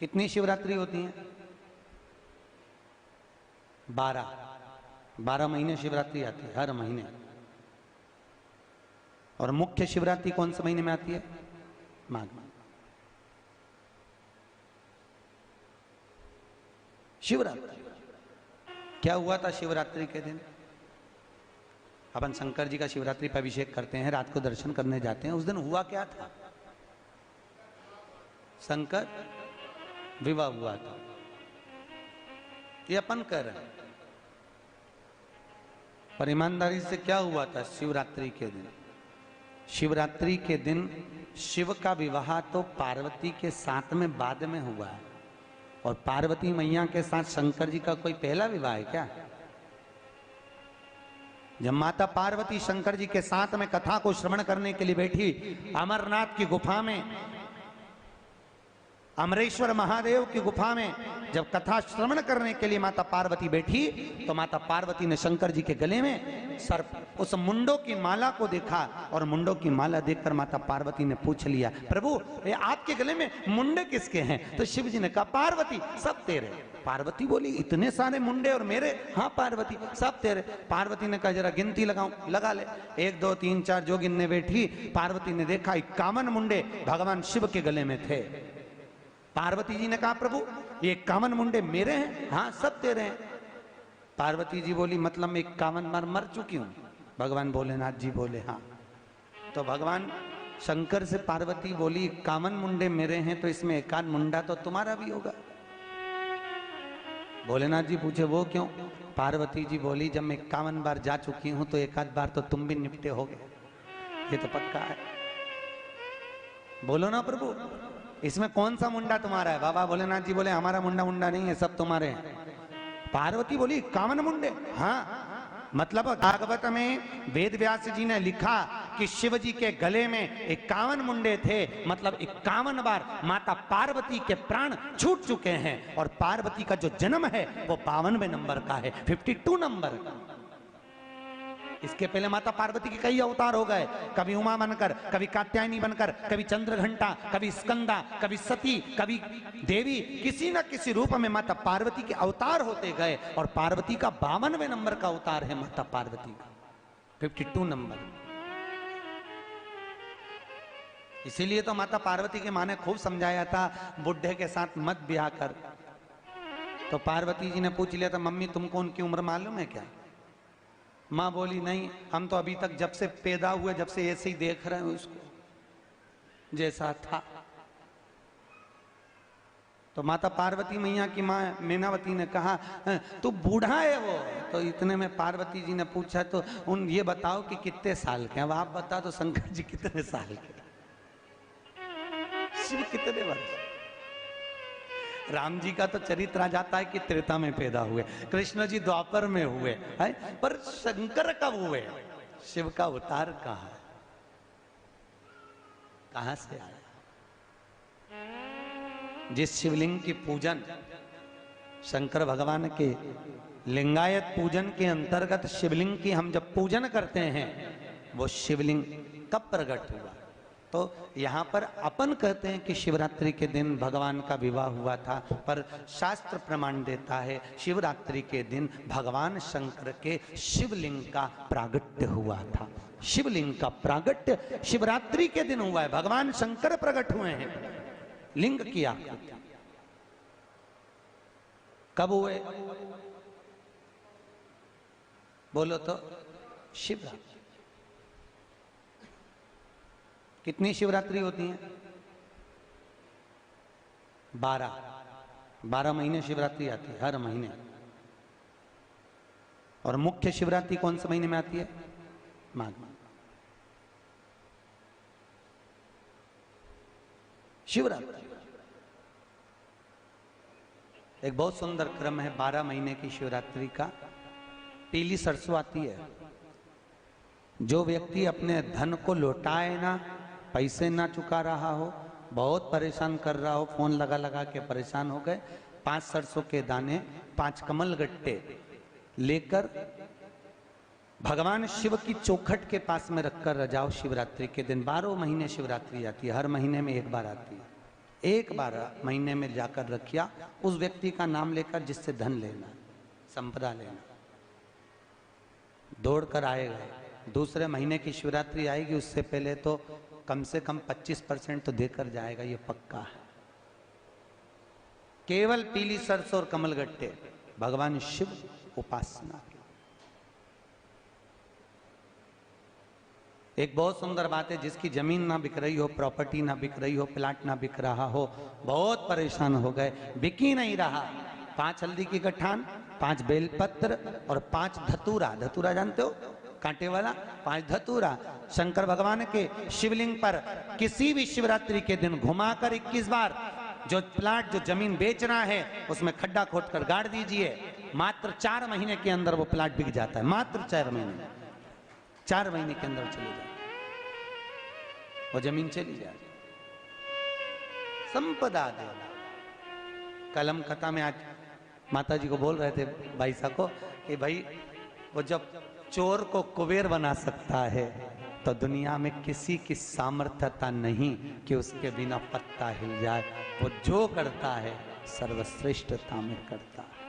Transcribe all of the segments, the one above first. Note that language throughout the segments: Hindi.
कितनी शिवरात्रि होती हैं? 12। 12 महीने शिवरात्रि आती है, हर महीने। और मुख्य शिवरात्रि कौन से महीने में आती है? माघ में। शिवरात्रि क्या हुआ था शिवरात्रि के दिन? अपन शंकर जी का शिवरात्रि पर अभिषेक करते हैं, रात को दर्शन करने जाते हैं। उस दिन हुआ क्या था? शंकर विवाह हुआ था, ये अपन कह रहे हैं। पर ईमानदारी से क्या हुआ था शिवरात्रि के दिन? शिवरात्रि के दिन शिव का विवाह तो पार्वती के साथ में बाद में हुआ है। और पार्वती मैया के साथ शंकर जी का कोई पहला विवाह है क्या? जब माता पार्वती शंकर जी के साथ में कथा को श्रवण करने के लिए बैठी अमरनाथ की गुफा में, अमरेश्वर महादेव की गुफा में जब कथा श्रवण करने के लिए माता पार्वती बैठी, तो माता पार्वती ने शंकर जी के गले में सर्प उस मुंडों की माला को देखा। और मुंडों की माला देखकर माता पार्वती ने पूछ लिया, प्रभु ये आपके गले में मुंडे किसके हैं? तो शिव जी ने कहा, पार्वती सब तेरे। पार्वती बोली, इतने सारे मुंडे और मेरे? हाँ पार्वती सब तेरे। पार्वती ने कहा, जरा गिनती लगाऊं। लगा ले। 1 2 3 4 जो गिनने बैठी, पार्वती ने देखा 51 मुंडे भगवान शिव के गले में थे। पार्वती जी ने कहा, प्रभु ये 51 मुंडे मेरे हैं? हाँ सब तेरे हैं। पार्वती जी बोली, मतलब मैं 51 बार मर चुकी हूं? भगवान भोलेनाथ जी बोले, हाँ। तो भगवान शंकर से पार्वती बोली, 51 मुंडे मेरे हैं तो इसमें 51 मुंडा तो तुम्हारा भी होगा। भोलेनाथ जी पूछे, वो क्यों? पार्वती जी बोली, जब मैं 51 बार जा चुकी हूं तो 1 बार तो तुम भी निपटे होगे, ये तो पक्का है। बोलो ना प्रभु, इसमें कौन सा मुंडा तुम्हारा है? बाबा भोलेनाथ जी बोले, हमारा मुंडा मुंडा नहीं है, सब तुम्हारे हैं। पार्वती बोली, 51 मुंडे? हाँ। मतलब भागवत में वेद व्यास जी ने लिखा कि शिव जी के गले में 51 मुंडे थे, मतलब 51 बार माता पार्वती के प्राण छूट चुके हैं। और पार्वती का जो जन्म है वो 52वें नंबर का है, 52 नंबर का। इसके पहले माता पार्वती के कई अवतार हो गए, कभी उमा बनकर, कभी कात्यायनी बनकर, कभी चंद्रघंटा, कभी स्कंदा, कभी सती, कभी देवी। किसी न किसी रूप में माता पार्वती के अवतार होते गए। और पार्वती का 52वें नंबर का अवतार है माता पार्वती का, 52 नंबर। इसीलिए तो माता पार्वती के माँ ने खूब समझाया था, बुढ़े के साथ मत ब्याह कर। तो पार्वती जी ने पूछ लिया था, मम्मी तुमको उनकी उम्र मालूम है क्या? माँ बोली, नहीं, हम तो अभी तक जब से पैदा हुए जब से ऐसे ही देख रहे हैं उसको जैसा था। तो माता पार्वती मैया की माँ मीनावती ने कहा, तू बूढ़ा है वो? तो इतने में पार्वती जी ने पूछा, तो उन ये बताओ कि कितने साल के? अब आप बता दो शंकर जी कितने साल के, शिव कितने वर्ष? राम जी का तो चरित्र आ जाता है कि त्रेता में पैदा हुए, कृष्ण जी द्वापर में हुए है, पर शंकर कब हुए? शिव का अवतार कहाँ है, कहां से आया? जिस शिवलिंग की पूजन शंकर भगवान के लिंगायत पूजन के अंतर्गत शिवलिंग की हम जब पूजन करते हैं, वो शिवलिंग कब प्रकट हुआ? तो यहाँ पर अपन कहते हैं कि शिवरात्रि के दिन भगवान का विवाह हुआ था, पर शास्त्र प्रमाण देता है शिवरात्रि के दिन भगवान शंकर के शिवलिंग का प्रागट्य हुआ था। शिवलिंग का प्रागट्य शिवरात्रि के दिन हुआ है। भगवान शंकर प्रकट हुए हैं लिंग की आकृति। कब हुए? बोलो तो। शिवरात्रि। कितनी शिवरात्रि होती हैं? 12। 12 महीने शिवरात्रि आती है, हर महीने। और मुख्य शिवरात्रि कौन से महीने में आती है? माघ में। शिवरात्रि एक बहुत सुंदर क्रम है 12 महीने की शिवरात्रि का। पीली सरसों आती है। जो व्यक्ति अपने धन को लौटाए ना, पैसे ना चुका रहा हो, बहुत परेशान कर रहा हो, फोन लगा लगा के परेशान हो गए, 5 सरसों के दाने, 5 कमल गट्टे लेकर भगवान शिव की चौखट के पास में रखकर जाओ शिवरात्रि के दिन। 12 महीने शिवरात्रि आती है, हर महीने में एक बार आती है। एक बार महीने में जाकर रखिया, उस व्यक्ति का नाम लेकर जिससे धन लेना, संपदा लेना। दौड़ कर आएगा, दूसरे महीने की शिवरात्रि आएगी, उससे पहले तो कम से कम 25% तो देकर जाएगा, ये पक्का है। केवल पीली सरसों और कमलगट्टे, भगवान शिव उपासना। एक बहुत सुंदर बात है, जिसकी जमीन ना बिक रही हो, प्रॉपर्टी ना बिक रही हो, प्लाट ना बिक रहा हो, बहुत परेशान हो गए, बिक ही नहीं रहा। 5 हल्दी की गठान, 5 बेलपत्र और 5 धतूरा। धतूरा जानते हो, कांटे वाला। 5 धतूरा शंकर भगवान के शिवलिंग पर किसी भी शिवरात्रि के दिन घुमाकर 21 बार जो प्लाट, जो जमीन बेचना है, उसमें खड्डा खोदकर गाड़ दीजिए। मात्र 4 महीने के अंदर वो प्लाट बिक जाता है। मात्र 4 महीने, 4 महीने के अंदर चली जाए, वो जमीन चली जाए। संपदा दे। कल हम कथा में आज माता जी को बोल रहे थे, भाई साहब को, कि भाई वो जब चोर को कुबेर बना सकता है, तो दुनिया में किसी की सामर्थ्यता नहीं कि उसके बिना पत्ता हिल जाए। वो जो करता है सर्वश्रेष्ठता में करता है।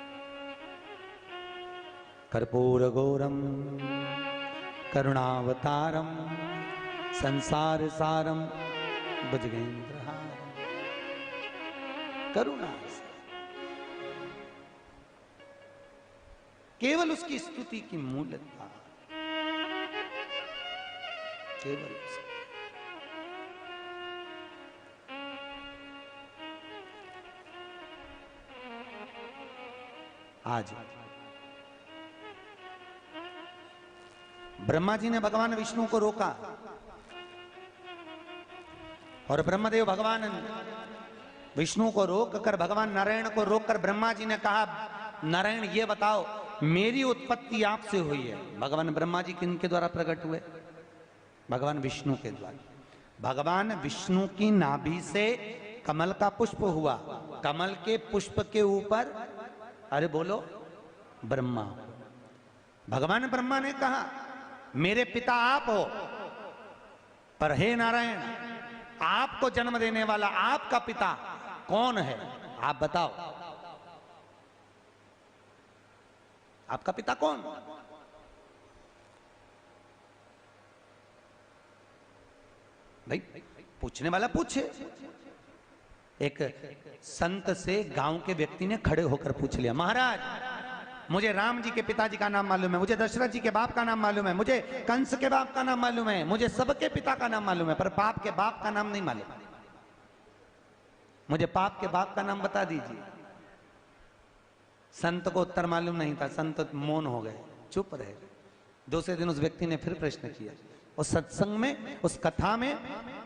कर्पूर गौरम करुणावतारम संसार सारम भुजगेंद्रहारम। करुणा से केवल उसकी स्तुति की मूलता, केवल उसकी। आज ब्रह्मा जी ने भगवान विष्णु को रोका, और ब्रह्मदेव भगवान विष्णु को रोक कर, भगवान नारायण को रोक कर ब्रह्मा जी ने कहा, नारायण ये बताओ, मेरी उत्पत्ति आपसे हुई है। भगवान ब्रह्मा जी किनके द्वारा प्रकट हुए? भगवान विष्णु के द्वारा। भगवान विष्णु की नाभि से कमल का पुष्प हुआ, कमल के पुष्प के ऊपर, अरे बोलो, ब्रह्मा। भगवान ब्रह्मा ने कहा, मेरे पिता आप हो, पर हे नारायण, आपको जन्म देने वाला आपका पिता कौन है? आप बताओ, आपका पिता कौन? भाई पूछने वाला पूछे। एक संत से गांव के व्यक्ति ने खड़े होकर पूछ लिया, महाराज, मुझे राम जी के पिताजी का नाम मालूम है, मुझे दशरथ जी के बाप का नाम मालूम है, मुझे कंस के बाप का नाम मालूम है, मुझे सबके पिता का नाम मालूम है, पर बाप के बाप का नाम नहीं मालूम। मुझे बाप के बाप का नाम बता दीजिए। संत को उत्तर मालूम नहीं था, संत मौन हो गए, चुप रहे। दूसरे दिन उस व्यक्ति ने फिर प्रश्न किया। उस सत्संग में, उस कथा में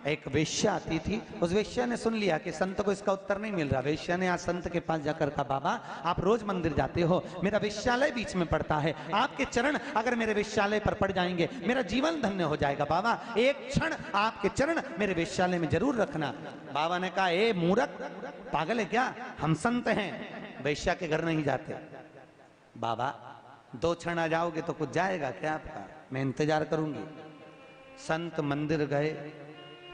एक वेश्या आती थी। उस वेश्या ने सुन लिया कि संत को इसका उत्तर नहीं मिल रहा। वेश्या ने आज संत के पास जाकर कहा, बाबा आप रोज मंदिर जाते हो, मेरा वेश्यालय बीच में पड़ता है, आपके चरण अगर मेरे वेश्यालय पर पड़ जाएंगे, मेरा जीवन धन्य हो जाएगा। बाबा एक क्षण आपके चरण मेरे वेश्यालय में जरूर रखना। बाबा ने कहा, ए मूर्ख, पागल है क्या? हम संत हैं, वेश्या के घर नहीं जाते। बाबा 2 क्षण आ जाओगे तो कुछ जाएगा क्या आपका? मैं इंतजार करूंगी। संत मंदिर गए,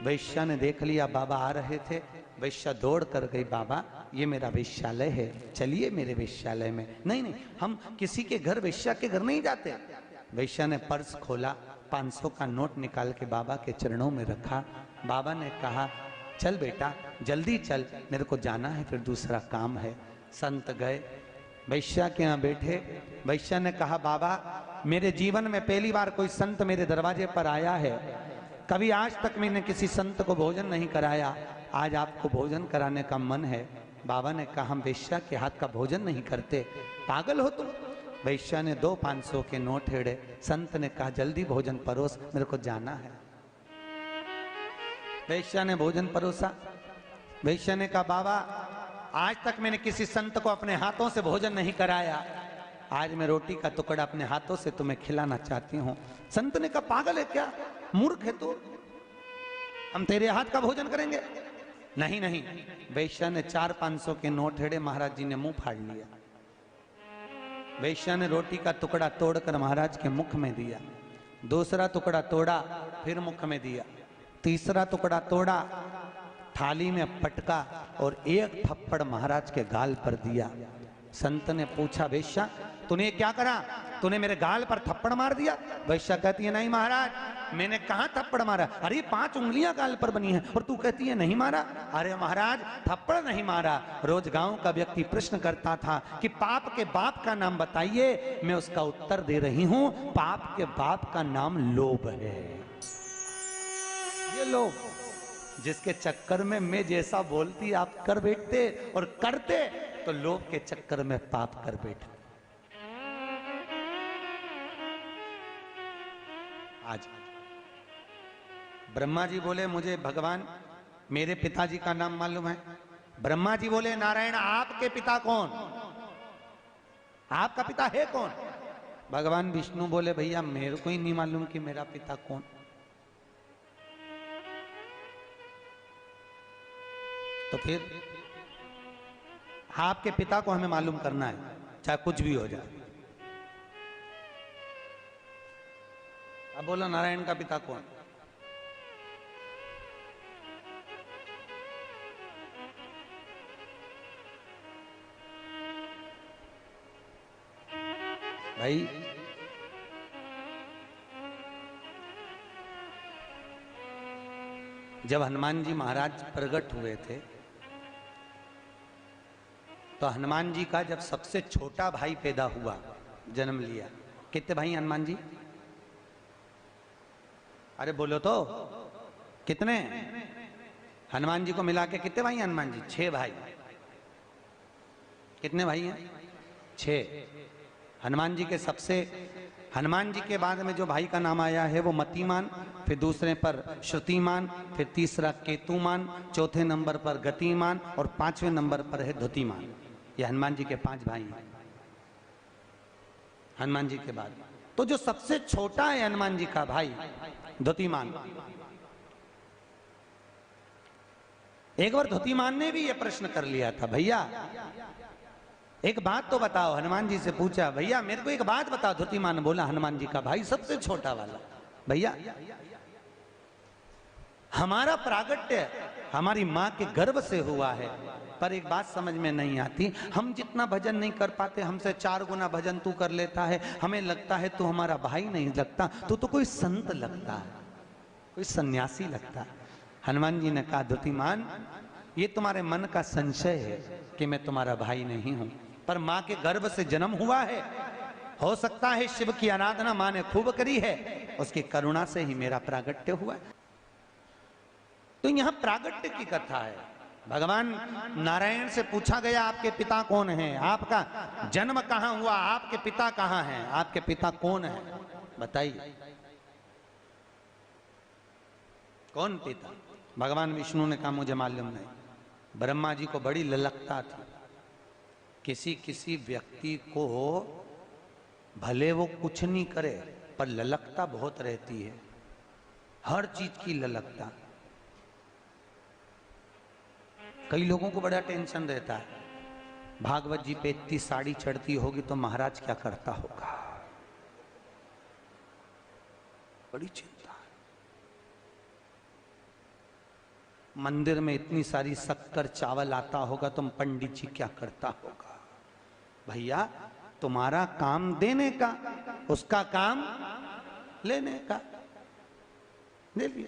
वैश्या ने देख लिया बाबा आ रहे थे। वैश्या दौड़ कर गई, बाबा ये मेरा वेश्यालय है, चलिए मेरे वेश्यालय में। नहीं नहीं, हम किसी के घर, वेश्या के घर नहीं जाते। वैश्या ने पर्स खोला, 500 का नोट निकाल के बाबा के चरणों में रखा। बाबा ने कहा, चल बेटा जल्दी चल, मेरे को जाना है, फिर दूसरा काम है। संत गए, वैश्या के यहाँ बैठे। वैश्या ने कहा, बाबा मेरे जीवन में पहली बार कोई संत मेरे दरवाजे पर आया है, कभी आज तक मैंने किसी संत को भोजन नहीं कराया, आज आपको भोजन कराने का मन है। बाबा ने कहा, हम वैश्या के हाथ का भोजन नहीं करते, पागल हो तुम? वैश्या ने 2 500 के नोट हेड़े। संत ने कहा, जल्दी भोजन परोस, मेरे को जाना है। वैश्या ने भोजन परोसा। वैश्या ने कहा, बाबा आज तक मैंने किसी संत को अपने हाथों से भोजन नहीं कराया, आज मैं रोटी का टुकड़ा अपने हाथों से तुम्हें खिलाना चाहती हूँ। संत ने कहा, पागल है क्या, मूर्ख है तू, हम तेरे हाथ का भोजन करेंगे? नहीं नहीं। वैश्या ने 4 500 के नोट हेड़े, महाराज जी ने मुंह फाड़ लिया। वैश्या ने रोटी का टुकड़ा तोड़कर महाराज के मुख में दिया, दूसरा टुकड़ा तोड़ा फिर मुख में दिया, तीसरा टुकड़ा तोड़ा थाली में पटका और एक थप्पड़ महाराज के गाल पर दिया। संत ने पूछा, वेश्या तूने क्या करा? तूने मेरे गाल पर थप्पड़ मार दिया? वेश्या कहती है, नहीं महाराज, मैंने कहा थप्पड़ मारा? अरे 5 उंगलियां गाल पर बनी हैं और तू कहती है नहीं मारा। अरे महाराज, थप्पड़ नहीं मारा। रोज गांव का व्यक्ति प्रश्न करता था कि पाप के बाप का नाम बताइए, मैं उसका उत्तर दे रही हूं, पाप के बाप का नाम लोभ है। ये लोभ, जिसके चक्कर में मैं जैसा बोलती आप कर बैठते और करते, तो लोभ के चक्कर में पाप कर बैठे। आज ब्रह्मा जी बोले, मुझे भगवान मेरे पिताजी का नाम मालूम है। ब्रह्मा जी बोले, नारायण आपके पिता कौन? आपका पिता है कौन? भगवान विष्णु बोले, भैया मेरे को ही नहीं मालूम कि मेरा पिता कौन। तो फिर आपके पिता को हमें मालूम करना है, चाहे कुछ भी हो जाए। अब बोलो, नारायण का पिता कौन? भाई जब हनुमान जी महाराज प्रकट हुए थे, तो हनुमान जी का जब सबसे छोटा भाई पैदा हुआ, जन्म लिया, कितने भाई हनुमान जी? अरे बोलो तो, कितने? हनुमान जी को मिला के कितने भाई हनुमान जी? 6 भाई। कितने भाई हैं? 6। हनुमान जी के बाद में जो भाई का नाम आया है वो मतिमान, फिर दूसरे पर श्रुतिमान, फिर तीसरा केतुमान, चौथे नंबर पर गतिमान और 5वें नंबर पर है धुतिमान। ये हनुमान जी के 5 भाई हैं हनुमान जी के बाद। तो जो सबसे छोटा है हनुमान जी का भाई धुतिमान, एक बार धुतिमान ने भी ये प्रश्न कर लिया था, भैया एक बात तो बताओ। हनुमान जी से पूछा, भैया मेरे को एक बात बताओ। धुतिमान बोला, हनुमान जी का भाई सबसे छोटा वाला, भैया हमारा प्रागट्य हमारी माँ के गर्भ से हुआ है, पर एक बात समझ में नहीं आती, हम जितना भजन नहीं कर पाते, हमसे 4 गुना भजन तू कर लेता है। हमें लगता है तू हमारा भाई नहीं लगता, तू तो कोई संत लगता है, कोई सन्यासी लगता है। हनुमान जी ने कहा, धुतिमान ये तुम्हारे मन का संशय है कि मैं तुम्हारा भाई नहीं हूं, पर माँ के गर्भ से जन्म हुआ है। हो सकता है शिव की आराधना माँ ने खूब करी है, उसकी करुणा से ही मेरा प्रागट्य हुआ है। तो यहां प्रागट्य की कथा है। भगवान नारायण से पूछा गया, आपके पिता कौन हैं? आपका जन्म कहां हुआ? आपके पिता कहां हैं? आपके पिता कौन है? बताइए, कौन पिता? भगवान विष्णु ने कहा, मुझे मालूम नहीं। ब्रह्मा जी को बड़ी ललकता थी, किसी किसी व्यक्ति को भले वो कुछ नहीं करे पर ललकता बहुत रहती है, हर चीज की ललकता। कई लोगों को बड़ा टेंशन रहता है, भागवत जी पे इतनी साड़ी चढ़ती होगी तो महाराज क्या करता होगा, बड़ी चिंता है। मंदिर में इतनी सारी शक्कर चावल आता होगा तो पंडित जी क्या करता होगा। भैया तुम्हारा काम देने का, उसका काम लेने का। ले लिया।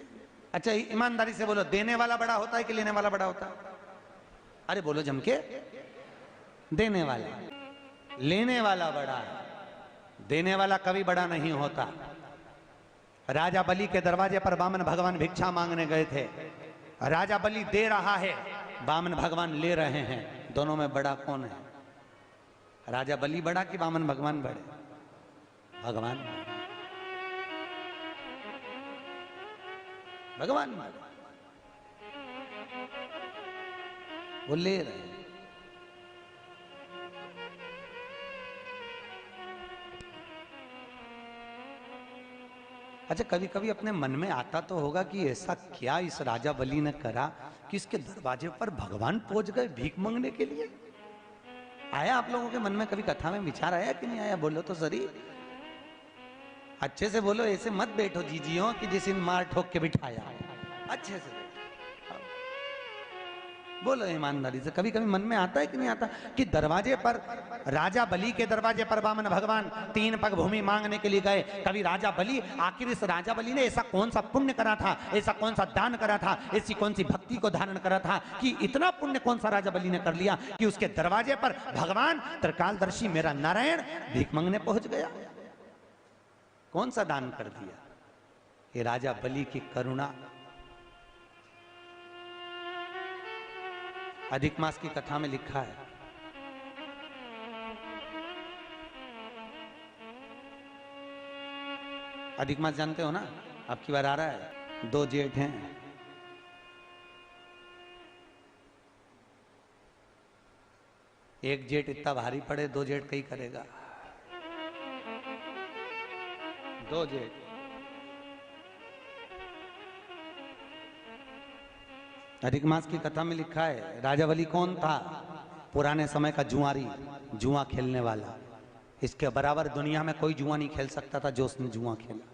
अच्छा ईमानदारी से बोलो, देने वाला बड़ा होता है कि लेने वाला बड़ा होता है? अरे बोलो जम के, देने वाला। लेने वाला बड़ा है, देने वाला कभी बड़ा नहीं होता। राजा बलि के दरवाजे पर वामन भगवान भिक्षा मांगने गए थे। राजा बलि दे रहा है, वामन भगवान ले रहे हैं, दोनों में बड़ा कौन है? राजा बलि बड़ा कि वामन भगवान बड़े? भगवान, भगवान बड़े, वो ले रहे हैं। अच्छा कभी कभी अपने मन में आता तो होगा कि ऐसा क्या इस राजा बलि ने करा कि इसके दरवाजे पर भगवान पहुंच गए भीख मांगने के लिए? आया आप लोगों के मन में कभी कथा में विचार आया कि नहीं आया? बोलो तो सही, अच्छे से बोलो, ऐसे मत बैठो जीजियों कि जिस दिन मार ठोक के बिठाया। अच्छे से बोलो ईमानदारी से, कभी कभी मन में आता है कि नहीं आता कि दरवाजे पर राजा बलि के दरवाजे पर वामन भगवान 3 पग भूमि मांगने के लिए गए। कभी राजा बलि, आखिर इस राजा बलि ने ऐसा कौन सा पुण्य करा था, ऐसा कौन सा दान करा था, ऐसी कौन सी भक्ति को धारण करा था कि इतना पुण्य कौन सा राजा बलि ने कर लिया कि उसके दरवाजे पर भगवान त्रिकालदर्शी मेरा नारायण भीख मांगने पहुंच गया। कौन सा दान कर दिया? ये राजा बलि की करुणा। अधिक मास की कथा में लिखा है, अधिक मास जानते हो ना, अब की बार आ रहा है। 2 जेठ हैं, एक जेठ इतना भारी पड़े, 2 जेठ कहीं करेगा। 2 जेठ। अधिक मास की कथा में लिखा है, राजा बलि कौन था? पुराने समय का जुआरी, जुआ खेलने वाला। इसके बराबर दुनिया में कोई जुआ नहीं खेल सकता था जो उसने जुआ खेला।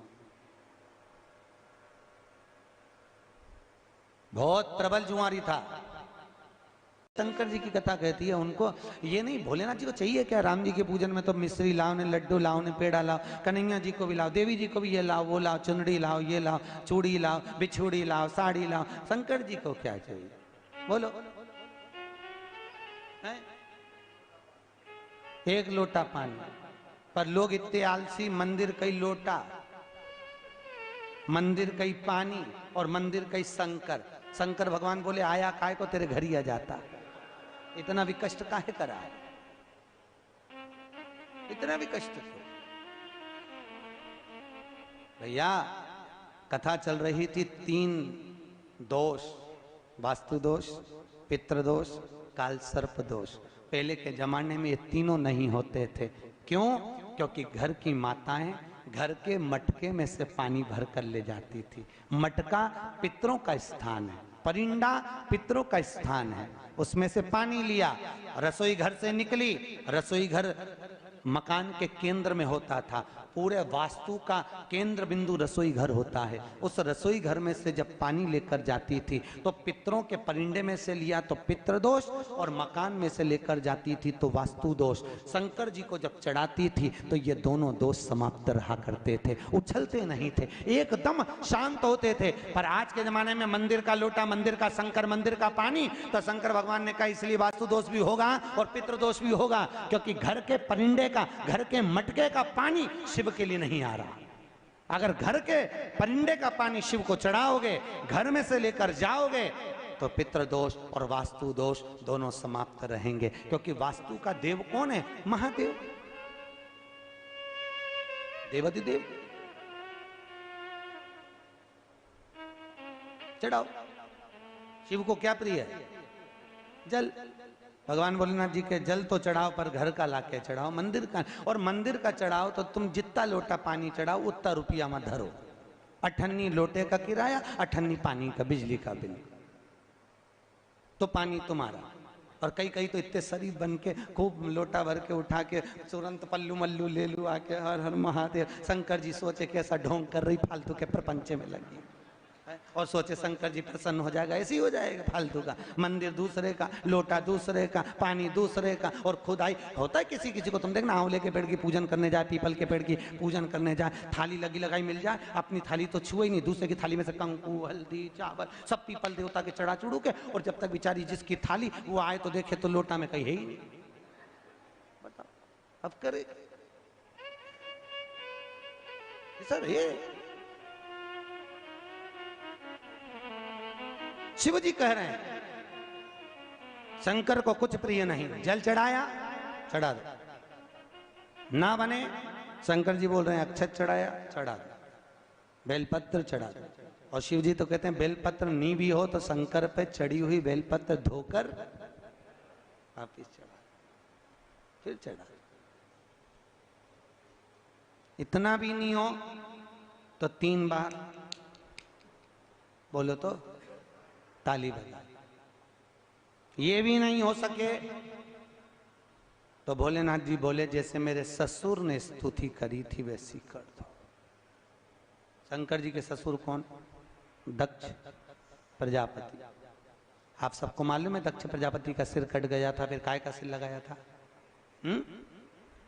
बहुत प्रबल जुआरी था। शंकर जी की कथा कहती है उनको ये नहीं, भोलेनाथ जी को चाहिए क्या? राम जी के पूजन में तो मिश्री लाओ ने, लड्डू लाओ ने, पेड़ा लाओ, कन्हैया जी को भी लाओ, देवी जी को भी ये लाओ, वो लाओ, चुनड़ी लाओ, ये लाओ, चूड़ी लाओ, बिछुड़ी लाओ, साड़ी लाओ। शंकर जी को क्या चाहिए? बोलो। है? 1 लोटा पानी, पर लोग इतने आलसी, मंदिर कई लोटा, मंदिर कई पानी और मंदिर कई शंकर। शंकर भगवान बोले आया काय को, तेरे घर ही आ जाता, इतना भी कष्ट काहे करा है, इतना भी कष्ट क्यों? भैया कथा चल रही थी 3 दोष, वास्तु दोष, पितृ दोष, काल सर्प दोष। पहले के जमाने में ये तीनों नहीं होते थे। क्यों? क्योंकि घर की माताएं घर के मटके में से पानी भर कर ले जाती थी। मटका पितरों का स्थान है, परिंदा पितरों का स्थान है, उसमें से पानी लिया, रसोई घर से निकली। रसोई घर मकान के केंद्र में होता था, पूरे वास्तु का केंद्र बिंदु रसोई घर होता है। उस रसोई घर में से जब पानी लेकर जाती थी तो पितरों के परिंदे में से लिया तो पितृ दोष, और मकान में से लेकर जाती थी तो वास्तु दोष। शंकर जी को जब चढ़ाती थी तो ये दोनों दोष समाप्त रहा करते थे, उछलते नहीं थे, एकदम शांत होते थे। पर आज के जमाने में मंदिर का लोटा, मंदिर का शंकर, मंदिर का पानी, तो शंकर भगवान ने कहा इसलिए वास्तु दोष भी होगा और पितृ दोष भी होगा, क्योंकि घर के परिंदे का, घर के मटके का पानी शिव के लिए नहीं आ रहा। अगर घर के परिंदे का पानी शिव को चढ़ाओगे, घर में से लेकर जाओगे, तो पितृ दोष और वास्तु दोष दोनों समाप्त रहेंगे। क्योंकि वास्तु का देव कौन है? महादेव, देवाधिदेव। चढ़ाओ। शिव को क्या प्रिय है? जल। भगवान भोलेनाथ जी के जल तो चढ़ाओ, पर घर का लाके चढ़ाओ, मंदिर का। और मंदिर का चढ़ाओ तो तुम जितना लोटा पानी चढ़ाओ उतना रुपया मत धरो। 98 लोटे का किराया, 98 पानी का, बिजली का बिल, तो पानी तुम्हारा। और कई कई तो इतने शरीफ बन के खूब लोटा भर के उठा के तुरंत पल्लू मल्लू ले लू आके, हर हर महादेव। शंकर जी सोचे कैसा ढोंग कर रही, फालतू के प्रपंच में लगी, और सोचे शंकर जी प्रसन्न हो जाएगा। ऐसे ही हो जाएगा फालतू का। मंदिर दूसरे का, लोटा दूसरे का, पानी दूसरे का, और खुदाई होता है किसी किसी को। तुम देखना, आंवले के पेड़ की पूजन करने जाए, पीपल के पेड़ की पूजन करने जाए, थाली लगी लगाई मिल जाए, अपनी थाली तो छुए ही नहीं, दूसरे की थाली में से कंकु, हल्दी, चावल सब पीपल देवता के चढ़ा चुड़ू के, और जब तक बेचारी जिसकी थाली वो आए तो देखे तो लोटा में कहीं है ही नहीं। बताओ अब करे सर। ये शिव जी कह रहे हैं शंकर को कुछ प्रिय नहीं। जल चढ़ाया, चढ़ा दो, ना बने, शंकर जी बोल रहे हैं अक्षत चढ़ाया, चढ़ा दो, बेलपत्र चढ़ा दो। और शिव जी तो कहते हैं बेलपत्र नहीं भी हो तो शंकर पे चढ़ी हुई बेलपत्र धोकर वापिस चढ़ा, फिर चढ़ा। इतना भी नहीं हो तो 3 बार बोलो तो ताली बजा। ये भी नहीं हो सके तो भोलेनाथ जी बोले जैसे मेरे ससुर ने स्तुति करी थी वैसी कर दो। शंकर जी के ससुर कौन? दक्ष प्रजापति। आप सबको मालूम है दक्ष प्रजापति का सिर कट गया था, फिर काय का सिर लगाया था?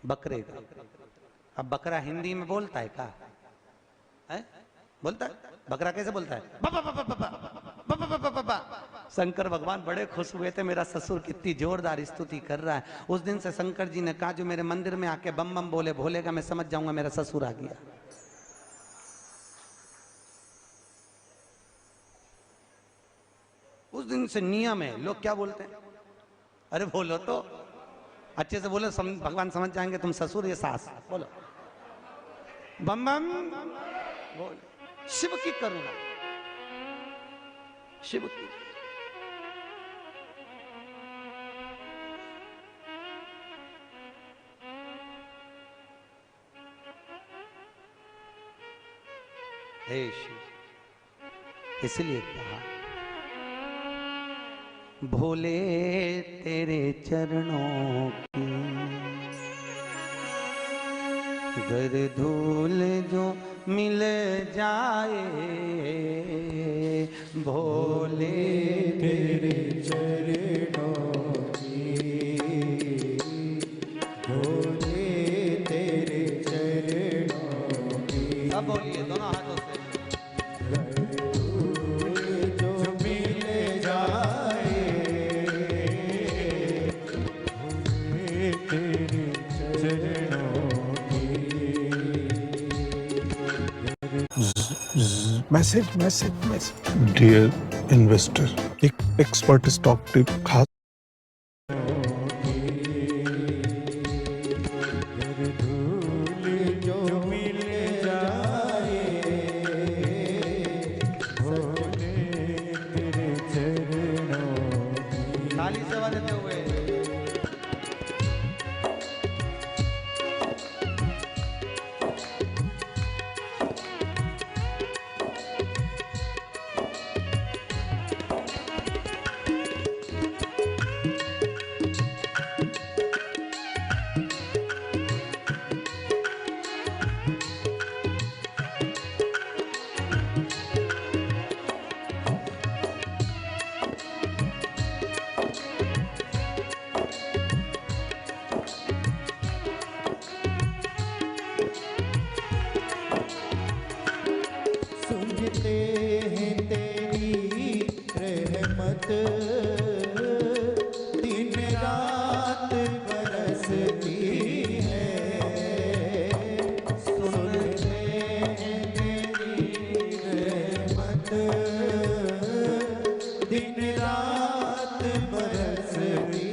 बकरे का। अब बकरा हिंदी में बोलता है क्या? है? बोलता है? बकरा कैसे बोलता है? बा, बा, बा, बा, बा, बा, बा, बा, बा। शंकर भगवान बड़े खुश हुए थे, मेरा ससुर कितनी जोरदार स्तुति कर रहा है। उस दिन से शंकर जी ने कहा जो मेरे मंदिर में आके बम बम बोले भोलेगा, मैं समझ जाऊंगा मेरा ससुर आ गया। उस दिन से नियम है। लोग क्या बोलते हैं? अरे बोलो तो अच्छे से बोलो, भगवान समझ जाएंगे तुम ससुर ये सास। बोलो बम बम बोल। शिव की करुणा, शिव की। हे शिव, इसलिए कहा भोले तेरे चरणों की गर धूल जो मिल जाए, भोले तेरे चरणों की, भोले तेरे चरणों की। सब बोलिए दोनों हाथों से। जो मिल जाए, भोले तेरे चरणों की। मैसेज डियर इन्वेस्टर, एक एक्सपर्ट स्टॉक टिप खास जो मिल जाए, भोले तेरे चरणों की। ताली से बजते हुए। सुनते हैं तेरी रहमत, दिन रात बरसती है। सुनते हैं तेरी रहमत, दिन रात बरसती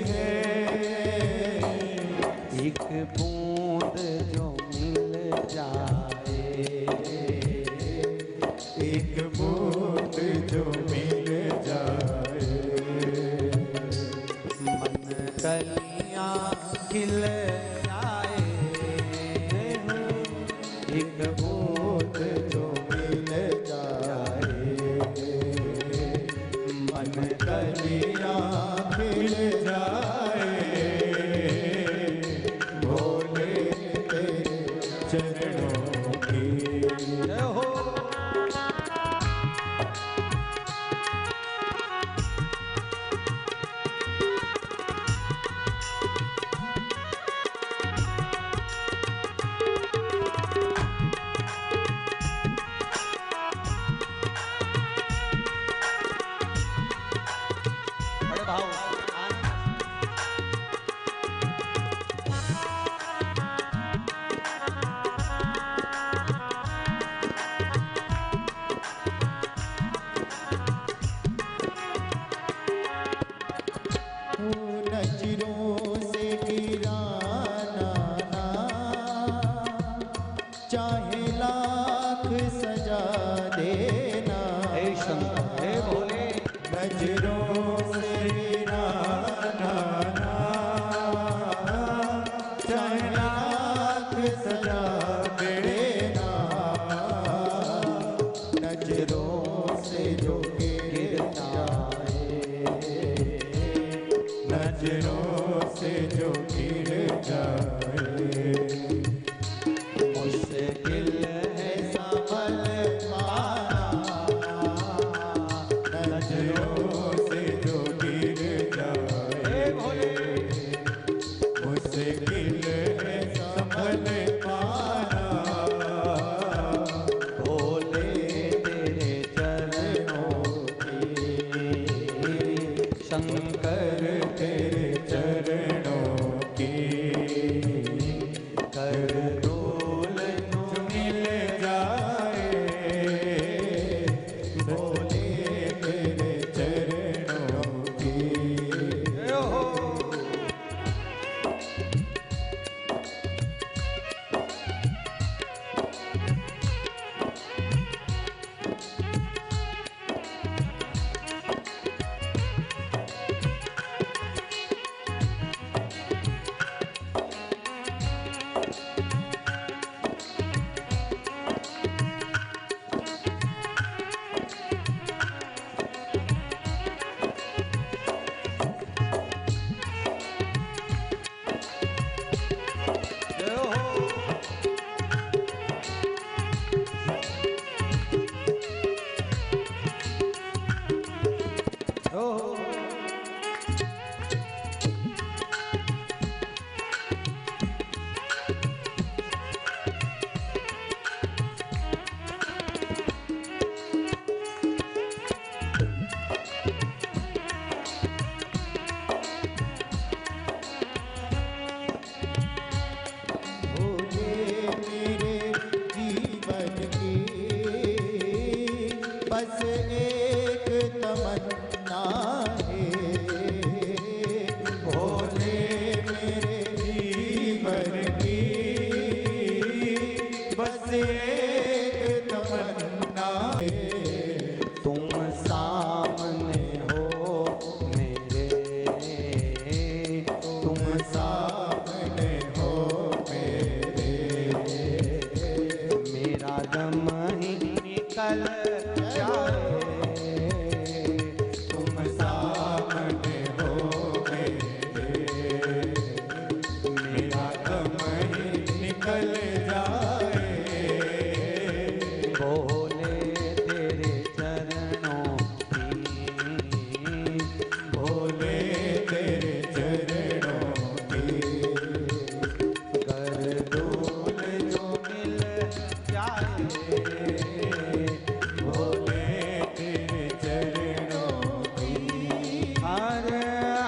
है। एक बूंद जो मिल जाए, एक बूंद जो मिल जाए, मन कलियां खिल जाए। एक बूंद जो मिल जाए, मन कलियां खिल जाए। भोले तेरे चरणों की। जय हो। बड़े भाव नजरों से गिराना ना, चाहे लाख सजा देना। हे शंकर हे भोले। नजरों से गिराना ना, चाहे लाख सजा देना। नजरों से जो गिर जाए, नजरों से जो गिर जाए, मुश्किल है संभल पाना। नजरों से तुम सामने हो मेरे, मेरा दम ही निकल जाए, तुम सामने हो मेरे, मेरा दम ही निकल जाए, बोले तेरे चरणों की, भोले तेरे चरणों की, गरदूल जो मिल जाए, भोले तेरे चरणों की। हर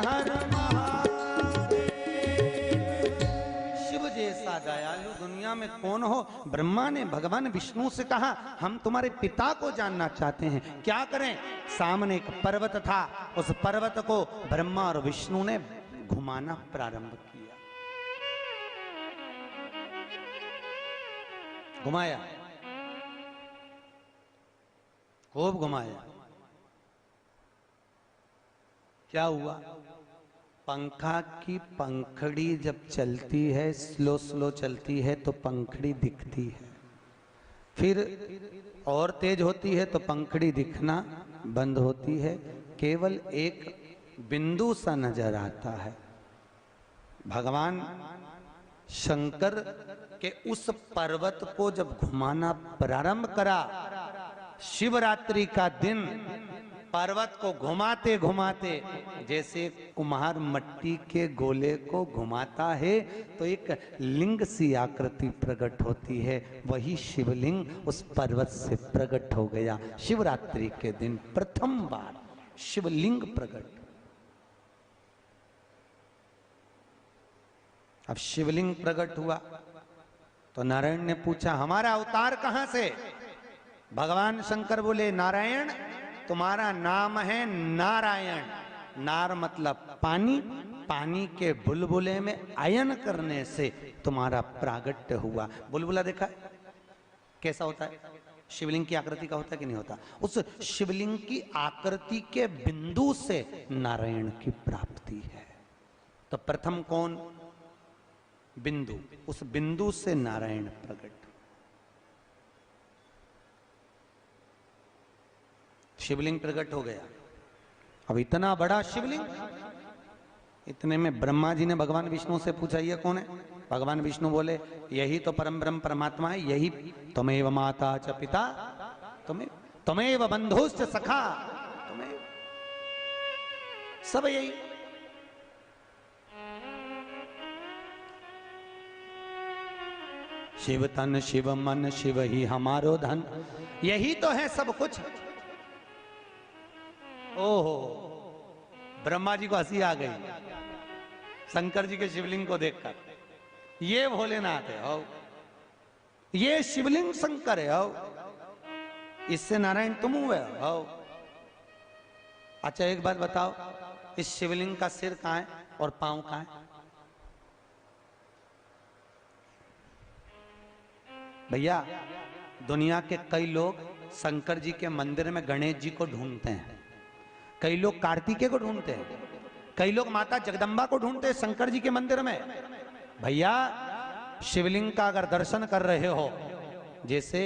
हर महादेव। शिव जैसा दयालु दुनिया में कौन हो? ब्रह्मा ने भगवान विष्णु से कहा, हम तुम्हारे पिता को जानना चाहते हैं, क्या करें? सामने एक पर्वत था, उस पर्वत को ब्रह्मा और विष्णु ने घुमाना प्रारंभ किया। घुमाया, खूब घुमाया। क्या हुआ? पंखा की पंखड़ी जब चलती है, स्लो स्लो चलती है तो पंखड़ी दिखती है, फिर और तेज होती है तो पंखड़ी दिखना बंद होती है, केवल एक बिंदु सा नजर आता है। भगवान शंकर के उस पर्वत को जब घुमाना प्रारंभ करा, शिवरात्रि का दिन, पर्वत को घुमाते घुमाते जैसे कुम्हार मट्टी के गोले को घुमाता है तो एक लिंग सी आकृति प्रकट होती है, वही शिवलिंग उस पर्वत से प्रकट हो गया। शिवरात्रि के दिन प्रथम बार शिवलिंग प्रकट। अब शिवलिंग प्रकट हुआ तो नारायण ने पूछा, हमारा अवतार कहां से? भगवान शंकर बोले, नारायण तुम्हारा नाम है नारायण। नार मतलब पानी, पानी के बुलबुले में आयन करने से तुम्हारा प्रागट्य हुआ। बुलबुला देखा है कैसा होता है? शिवलिंग की आकृति का होता है कि नहीं होता? उस शिवलिंग की आकृति के बिंदु से नारायण की प्राप्ति है। तो प्रथम कौन? बिंदु, उस बिंदु से नारायण प्रकट। शिवलिंग प्रकट हो गया। अब इतना बड़ा शिवलिंग, इतने में ब्रह्मा जी ने भगवान विष्णु से पूछा, ये कौन है? भगवान विष्णु बोले, यही तो परम ब्रह्म परमात्मा है, यही त्वमेव माता च पिता, त्वमेव बंधुश्च सखा, त्वमेव, सब यही। शिव तन शिव मन शिव ही हमारो धन, यही तो है सब कुछ। ओहो, ब्रह्मा जी को हंसी आ गई शंकर जी के शिवलिंग को देखकर। ये भोलेनाथ है, हो ये शिवलिंग शंकर है, हो इससे नारायण तुम हुए हो। अच्छा एक बात बताओ, इस शिवलिंग का सिर कहां है और पांव कहां है? भैया दुनिया के कई लोग शंकर जी के मंदिर में गणेश जी को ढूंढते हैं, कई लोग कार्तिकेय को ढूंढते हैं, कई लोग माता जगदम्बा को ढूंढते हैं शंकर जी के मंदिर में। भैया शिवलिंग का अगर दर्शन कर रहे हो, जैसे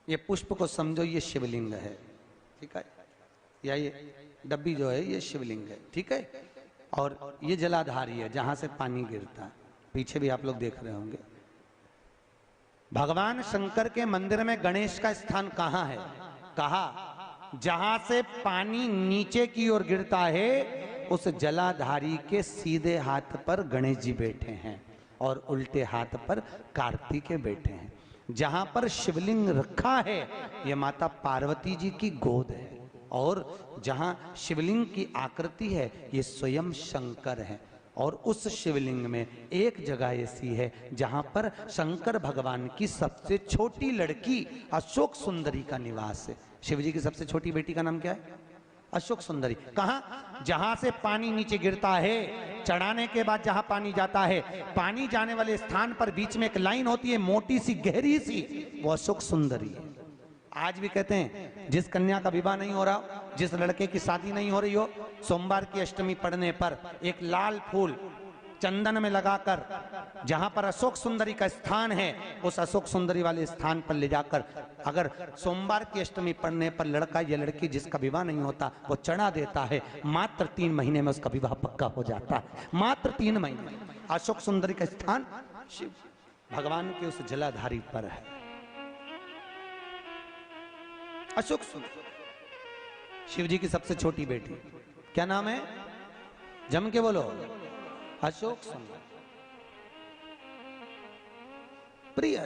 ये पुष्प को समझो ये शिवलिंग है, ठीक है, या ये डब्बी जो है ये शिवलिंग है, ठीक है, और ये जलाधारी है जहां से पानी गिरता है, पीछे भी आप लोग देख रहे होंगे। भगवान शंकर के मंदिर में गणेश का स्थान कहां है? कहा जहां से पानी नीचे की ओर गिरता है उस जलाधारी के सीधे हाथ पर गणेश जी बैठे हैं और उल्टे हाथ पर कार्तिकेय बैठे हैं। जहां पर शिवलिंग रखा है यह माता पार्वती जी की गोद है, और जहां शिवलिंग की आकृति है ये स्वयं शंकर है। और उस शिवलिंग में एक जगह ऐसी है जहां पर शंकर भगवान की सबसे छोटी लड़की अशोक सुंदरी का निवास है। शिव जी की सबसे छोटी बेटी का नाम क्या है? अशोक सुंदरी। कहां? जहां से पानी नीचे गिरता है, चढ़ाने के बाद जहां पानी जाता है, पानी जाने वाले स्थान पर बीच में एक लाइन होती है मोटी सी गहरी सी, वो अशोक सुंदरी है। आज भी कहते हैं जिस कन्या का विवाह नहीं हो रहा, जिस लड़के की शादी नहीं हो रही हो, सोमवार की अष्टमी पड़ने पर एक लाल फूल चंदन में लगाकर जहां पर अशोक सुंदरी का स्थान है, उस अशोक सुंदरी वाले स्थान पर ले जाकर अगर सोमवार की अष्टमी पड़ने पर लड़का या लड़की जिसका विवाह नहीं होता वो चढ़ा देता है, मात्र 3 महीने में उसका विवाह पक्का हो जाता है। मात्र 3 महीने। अशोक सुंदरी का स्थान शिव भगवान के उस जलाधारी पर है। अशोक सुंदर शिव जी की सबसे छोटी बेटी, क्या नाम है? जम के बोलो। अशोक सुंदर प्रिय।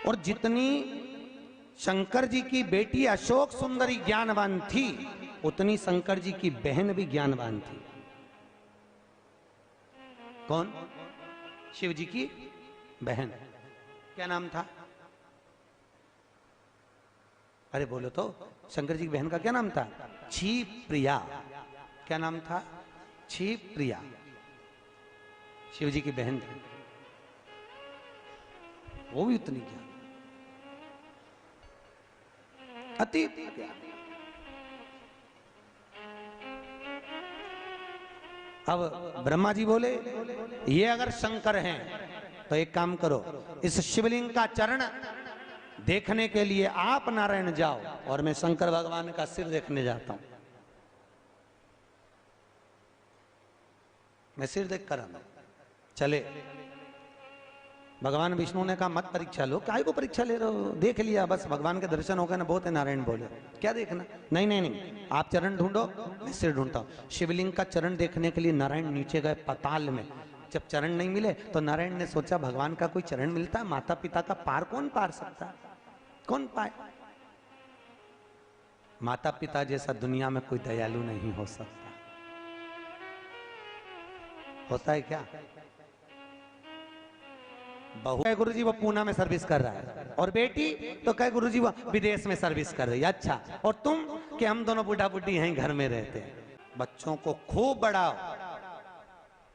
और जितनी शंकर जी की बेटी अशोक सुंदरी ज्ञानवान थी, उतनी शंकर जी की बहन भी ज्ञानवान थी। कौन? शिव जी की बहन। क्या नाम था? अरे बोलो तो, शंकर जी की बहन का क्या नाम था? क्षीप प्रिया। क्या नाम था? क्षीप प्रिया। शिव जी की बहन थी, वो भी उतनी क्या अति प्यारी। अब ब्रह्मा जी बोले ये अगर शंकर हैं तो एक काम करो, इस शिवलिंग का चरण देखने के लिए आप नारायण जाओ और मैं शंकर भगवान का सिर देखने जाता हूं। मैं सिर देख कर आना। चले। भगवान विष्णु ने कहा मत परीक्षा लो। क्या को परीक्षा ले रहे हो? देख लिया बस, भगवान के दर्शन हो गए ना, बहुत है। नारायण बोले क्या देखना? नहीं नहीं नहीं, आप चरण ढूंढो, मैं सिर ढूंढता हूं। शिवलिंग का चरण देखने के लिए नारायण नीचे गए पाताल में। जब चरण नहीं मिले तो नारायण ने सोचा भगवान का कोई चरण मिलता है, माता पिता का पार कौन पार सकता है? कौन पाए? माता पिता जैसा दुनिया में कोई दयालु नहीं हो सकता। होता है क्या? बहू कहे गुरुजी वो पूना में सर्विस कर रहा है, और बेटी तो कहे गुरुजी वो विदेश में सर्विस कर रही है। अच्छा, और तुम? कि हम दोनों बूढ़ा बुढ़ी हैं, घर में रहते हैं। बच्चों को खूब बढ़ाओ,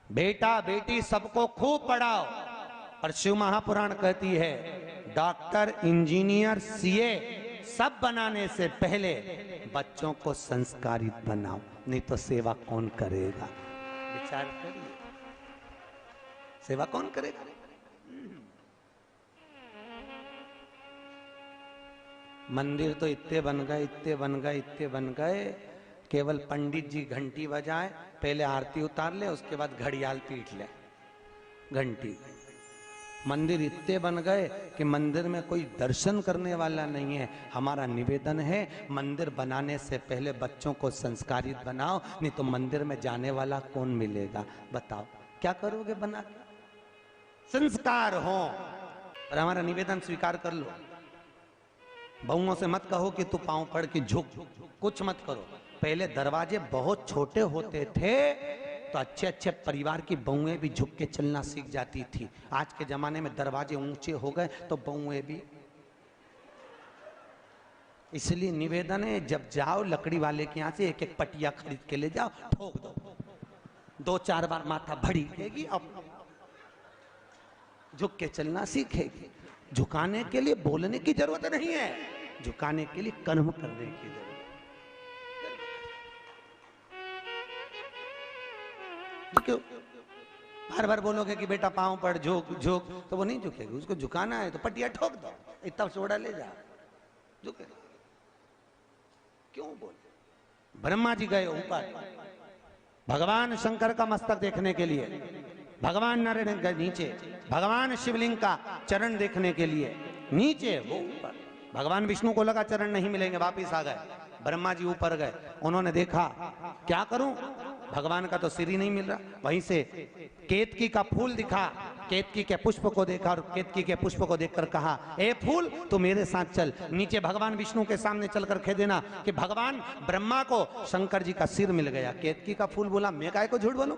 बेटा बेटी सबको खूब पढ़ाओ। और शिव महापुराण कहती है डॉक्टर, इंजीनियर, सीए सब बनाने से पहले बच्चों को संस्कारित बनाओ, नहीं तो सेवा कौन करेगा? विचार करिए, सेवा कौन करेगा? मंदिर तो इतने बन गए, इतने बन गए, इतने बन गए, केवल पंडित जी घंटी बजाए, पहले आरती उतार ले, उसके बाद घड़ियाल पीट ले घंटी। मंदिर इतने बन गए कि मंदिर में कोई दर्शन करने वाला नहीं है। हमारा निवेदन है मंदिर बनाने से पहले बच्चों को संस्कारित बनाओ, नहीं तो मंदिर में जाने वाला कौन मिलेगा? बताओ क्या करोगे बना के? संस्कार हो। और हमारा निवेदन स्वीकार कर लो। बहुओं से मत कहो कि तू पांव पड़ के झुक, कुछ मत करो। पहले दरवाजे बहुत छोटे होते थे तो अच्छे अच्छे परिवार की बहुएं भी झुक के चलना सीख जाती थी। आज के जमाने में दरवाजे ऊंचे हो गए तो बहुएं भी। इसलिए निवेदन है, जब जाओ लकड़ी वाले के यहाँ से एक एक पटिया खरीद के ले जाओ, ठोक दो, 2-4 बार माथा भड़केगी, अब झुक के चलना सीखेगी। झुकाने के लिए बोलने की जरूरत नहीं है, झुकाने के लिए कर्म करने की जरूरत। क्यों बार बार बोलोगे कि बेटा पांव पड़, झुक झुक, तो वो नहीं झुकेगी। उसको झुकाना है तो पटिया ठोक दो, इतना सोडा ले जा, झुकेगा। क्यों बोल? ब्रह्मा जी गए ऊपर भगवान शंकर का मस्तक देखने के लिए, भगवान नारायण गए नीचे भगवान शिवलिंग का चरण देखने के लिए, नीचे वो ऊपर। भगवान विष्णु को लगा चरण नहीं मिलेंगे, वापिस आ गए। ब्रह्मा जी ऊपर गए, उन्होंने देखा क्या करूं, भगवान का तो सिर ही नहीं मिल रहा। वहीं से केतकी का फूल दिखा, केतकी के पुष्प को देखा और केतकी के पुष्प को देखकर कहा ए फूल तू मेरे साथ चल। नीचे भगवान विष्णु के सामने चलकर कह देना कि भगवान ब्रह्मा को शंकर जी का सिर मिल गया। केतकी का फूल बोला मैं काहे को झूठ बोलूं,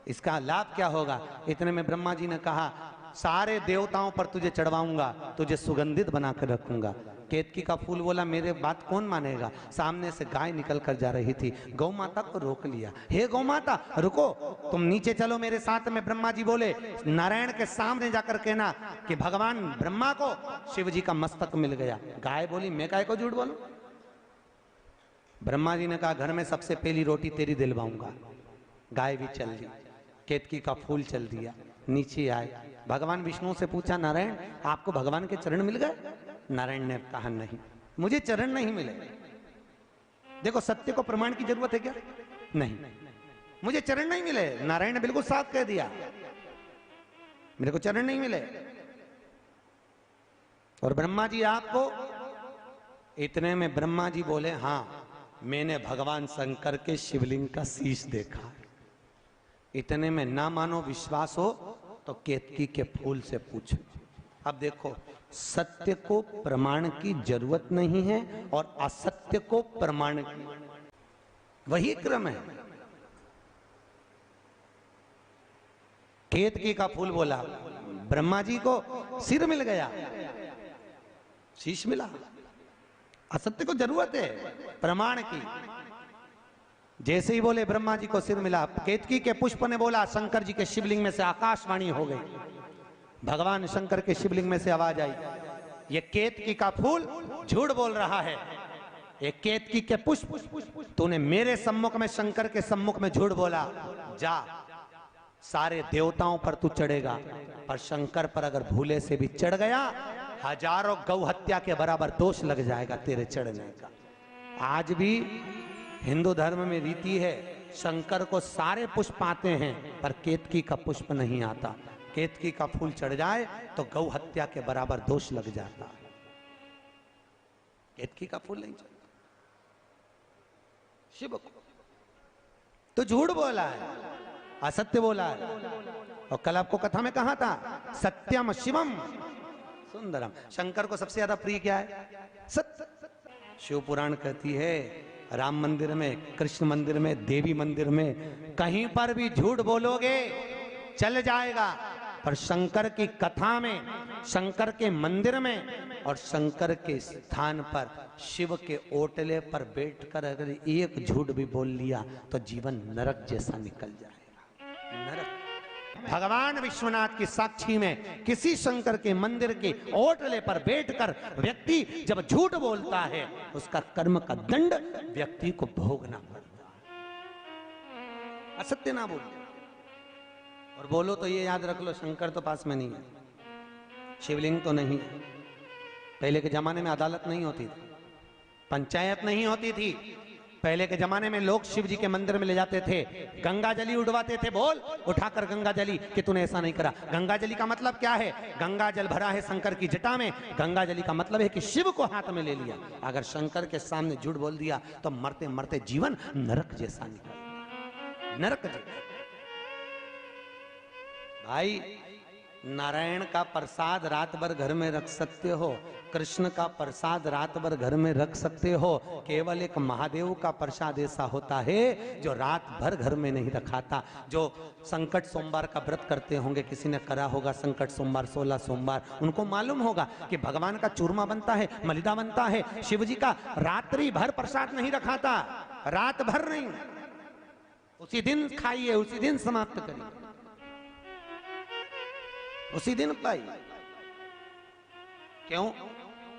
इसका लाभ क्या होगा? इतने में ब्रह्मा जी ने कहा सारे देवताओं पर तुझे चढ़वाऊंगा, तुझे सुगंधित बनाकर रखूंगा। केतकी का फूल बोला मेरे बात कौन मानेगा। सामने से गाय निकल कर जा रही थी, गौ माता को रोक लिया। हे गौ माता रुको, तुम नीचे चलो मेरे साथ में। ब्रह्मा जी बोले नारायण के सामने जाकर कहना कि भगवान ब्रह्मा को शिव जी का मस्तक मिल गया। गाय बोली मैं काय को झूठ बोलूं। ब्रह्मा जी ने कहा घर में सबसे पहली रोटी तेरी दिलवाऊंगा। गाय भी चल दी, केतकी का फूल चल दिया। नीचे आए, भगवान विष्णु से पूछा नारायण आपको भगवान के चरण मिल गए। नारायण ने कहा नहीं, मुझे चरण नहीं मिले। देखो सत्य को प्रमाण की जरूरत है क्या? नहीं, मुझे चरण नहीं मिले। नारायण ने बिल्कुल साफ कह दिया मेरे को चरण नहीं मिले। और ब्रह्मा जी आपको, इतने में ब्रह्मा जी बोले हाँ मैंने भगवान शंकर के शिवलिंग का शीश देखा। इतने में ना मानो विश्वास हो तो केतकी के फूल से पूछो। अब देखो सत्य को प्रमाण की जरूरत नहीं है और असत्य को प्रमाण की, वही क्रम है। केतकी का फूल बोला ब्रह्मा जी को सिर मिल गया, शीश मिला। असत्य को जरूरत है प्रमाण की। जैसे ही बोले ब्रह्मा जी को सिर मिला, केतकी के पुष्प ने बोला शंकर जी के शिवलिंग में से आकाशवाणी हो गई। भगवान शंकर के शिवलिंग में से आवाज आई ये केतकी का फूल झूठ बोल रहा है। ये केतकी के पुष्प तूने मेरे सम्मुख में शंकर के सम्मुख में झूठ बोला। जा सारे देवताओं पर तू चढ़ेगा, पर शंकर पर अगर भूले से भी चढ़ गया हजारों गौ हत्या के बराबर दोष लग जाएगा तेरे चढ़ने का। आज भी हिंदू धर्म में रीति है शंकर को सारे पुष्प आते हैं पर केतकी का पुष्प नहीं आता। केतकी का फूल चढ़ जाए तो गौ हत्या के बराबर दोष लग जाता है। केतकी का फूल नहीं चढ़ता शिव को, तो झूठ बोला है, असत्य बोला है। और कल आपको कथा में कहा था सत्यम शिवम सुंदरम। शंकर को सबसे ज्यादा प्रिय क्या है? सत्य। शिव पुराण कहती है राम मंदिर में, कृष्ण मंदिर में, देवी मंदिर में कहीं पर भी झूठ बोलोगे चल जाएगा, पर शंकर की कथा में, शंकर के मंदिर में और शंकर के स्थान पर शिव के ओटले पर बैठकर अगर एक झूठ भी बोल लिया तो जीवन नरक जैसा निकल जाएगा। नरक। भगवान विश्वनाथ की साक्षी में किसी शंकर के मंदिर के ओटले पर बैठकर व्यक्ति जब झूठ बोलता है उसका कर्म का दंड व्यक्ति को भोगना पड़ता है। असत्य ना बोलो, और बोलो तो ये याद रख लो शंकर तो पास में नहीं है, शिवलिंग तो नहीं है। पहले के जमाने में अदालत नहीं होती थी, पंचायत नहीं होती थी। पहले के जमाने में लोग शिव जी के मंदिर में ले जाते थे, गंगा जली उठवाते थे। बोल उठाकर गंगा जली कि तूने ऐसा नहीं करा। गंगा जली का मतलब क्या है? गंगा जल भरा है शंकर की जटा में, गंगा जली का मतलब है कि शिव को हाथ में ले लिया। अगर शंकर के सामने झूठ बोल दिया तो मरते मरते जीवन नरक जैसा निकल, नरक जैसा। भाई नारायण का प्रसाद रात भर घर में रख सकते हो, कृष्ण का प्रसाद रात भर घर में रख सकते हो, केवल एक महादेव का प्रसाद ऐसा होता है जो रात भर घर में नहीं रखाता। जो संकट सोमवार का व्रत करते होंगे, किसी ने करा होगा संकट सोमवार 16 सोमवार, उनको मालूम होगा कि भगवान का चूरमा बनता है, मलिदा बनता है। शिव जी का रात्रि भर प्रसाद नहीं रखाता, रात भर नहीं, उसी दिन खाइए, उसी दिन समाप्त करिए, उसी दिन पाइए। क्यों?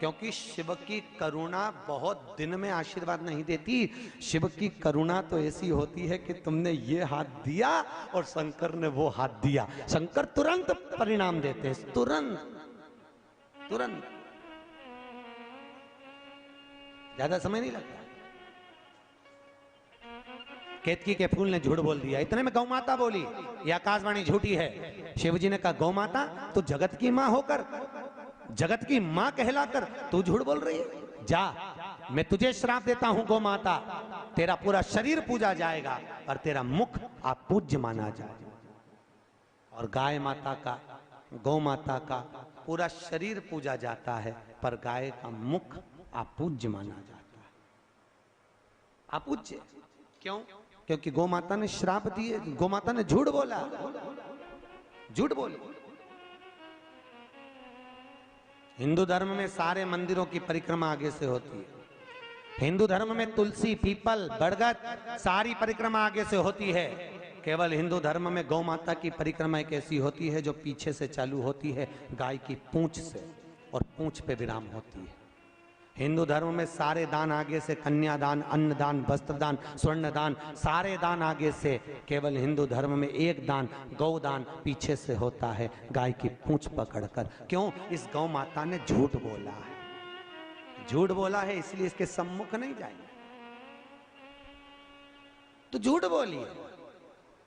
क्योंकि शिव की करुणा बहुत दिन में आशीर्वाद नहीं देती। शिव की करुणा तो ऐसी होती है कि तुमने ये हाथ दिया और शंकर ने वो हाथ दिया, शंकर तुरंत परिणाम देते हैं, तुरंत तुरंत, ज्यादा समय नहीं लगता। केतकी के फूल ने झूठ बोल दिया, इतने में गौ माता बोली यह आकाशवाणी झूठी है। शिव जी ने कहा गौ माता तू जगत की मां होकर, जगत की मां कहलाकर तू झूठ बोल रही है। जा, मैं तुझे श्राप देता हूं गौ माता, तेरा पूरा शरीर पूजा जाएगा और तेरा मुख अपूज्य माना जाएगा। और गाय माता का, गौ माता का पूरा शरीर पूजा जाता है, पर गाय का मुख अपूज्य माना जाता है। अपूज्य क्यों? क्योंकि गौ माता ने श्राप दिए, गौ माता ने झूठ बोला, झूठ बोली। हिंदू धर्म में सारे मंदिरों की परिक्रमा आगे से होती है। हिंदू धर्म में तुलसी, पीपल, बरगद सारी परिक्रमा आगे से होती है। केवल हिंदू धर्म में गौ माता की परिक्रमा एक ऐसी होती है जो पीछे से चालू होती है, गाय की पूंछ से, और पूंछ पे विराम होती है। हिंदू धर्म में सारे दान आगे से, कन्यादान, अन्नदान, वस्त्रदान, स्वर्णदान, सारे दान आगे से। केवल हिंदू धर्म में एक दान, गौदान, पीछे से होता है, गाय की पूंछ पकड़कर। क्यों? इस गौ माता ने झूठ बोला है, झूठ बोला है, इसलिए इसके सम्मुख नहीं जाएंगे। तो झूठ बोली है।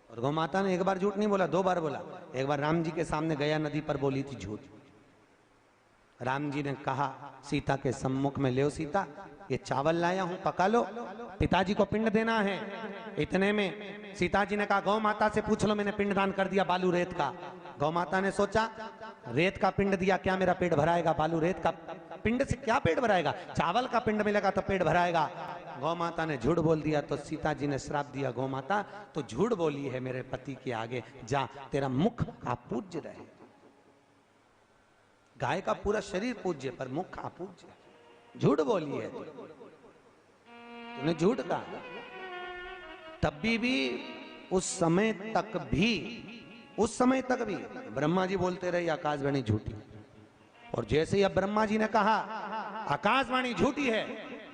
और गौ माता ने एक बार झूठ नहीं बोला, 2 बार बोला। एक बार राम जी के सामने गया नदी पर बोली थी झूठ। राम जी ने कहा सीता के सम्मुख में, ले सीता ये चावल लाया हूं, पका लो, पिताजी को पिंड देना है। इतने में सीता जी ने कहा गौ माता से पूछ लो, मैंने पिंड दान कर दिया बालू रेत का। गौ माता ने सोचा रेत का पिंड दिया, क्या मेरा पेट भराएगा? बालू रेत का पिंड से क्या पेट भराएगा? चावल का पिंड मिलेगा तो पेट भराएगा। गौ माता ने झूठ बोल दिया तो सीता जी ने श्राप दिया, गौ माता तो झूठ बोली है मेरे पति के आगे, जा तेरा मुख अपूज्य रहे। गाय का पूरा शरीर पूज्य पर मुख अपूज्य। झूठ बोली है तूने, झूठ कहा। तब भी उस समय तक भी ब्रह्मा जी बोलते रहे आकाशवाणी झूठी। और जैसे ही अब ब्रह्मा जी ने कहा आकाशवाणी झूठी है,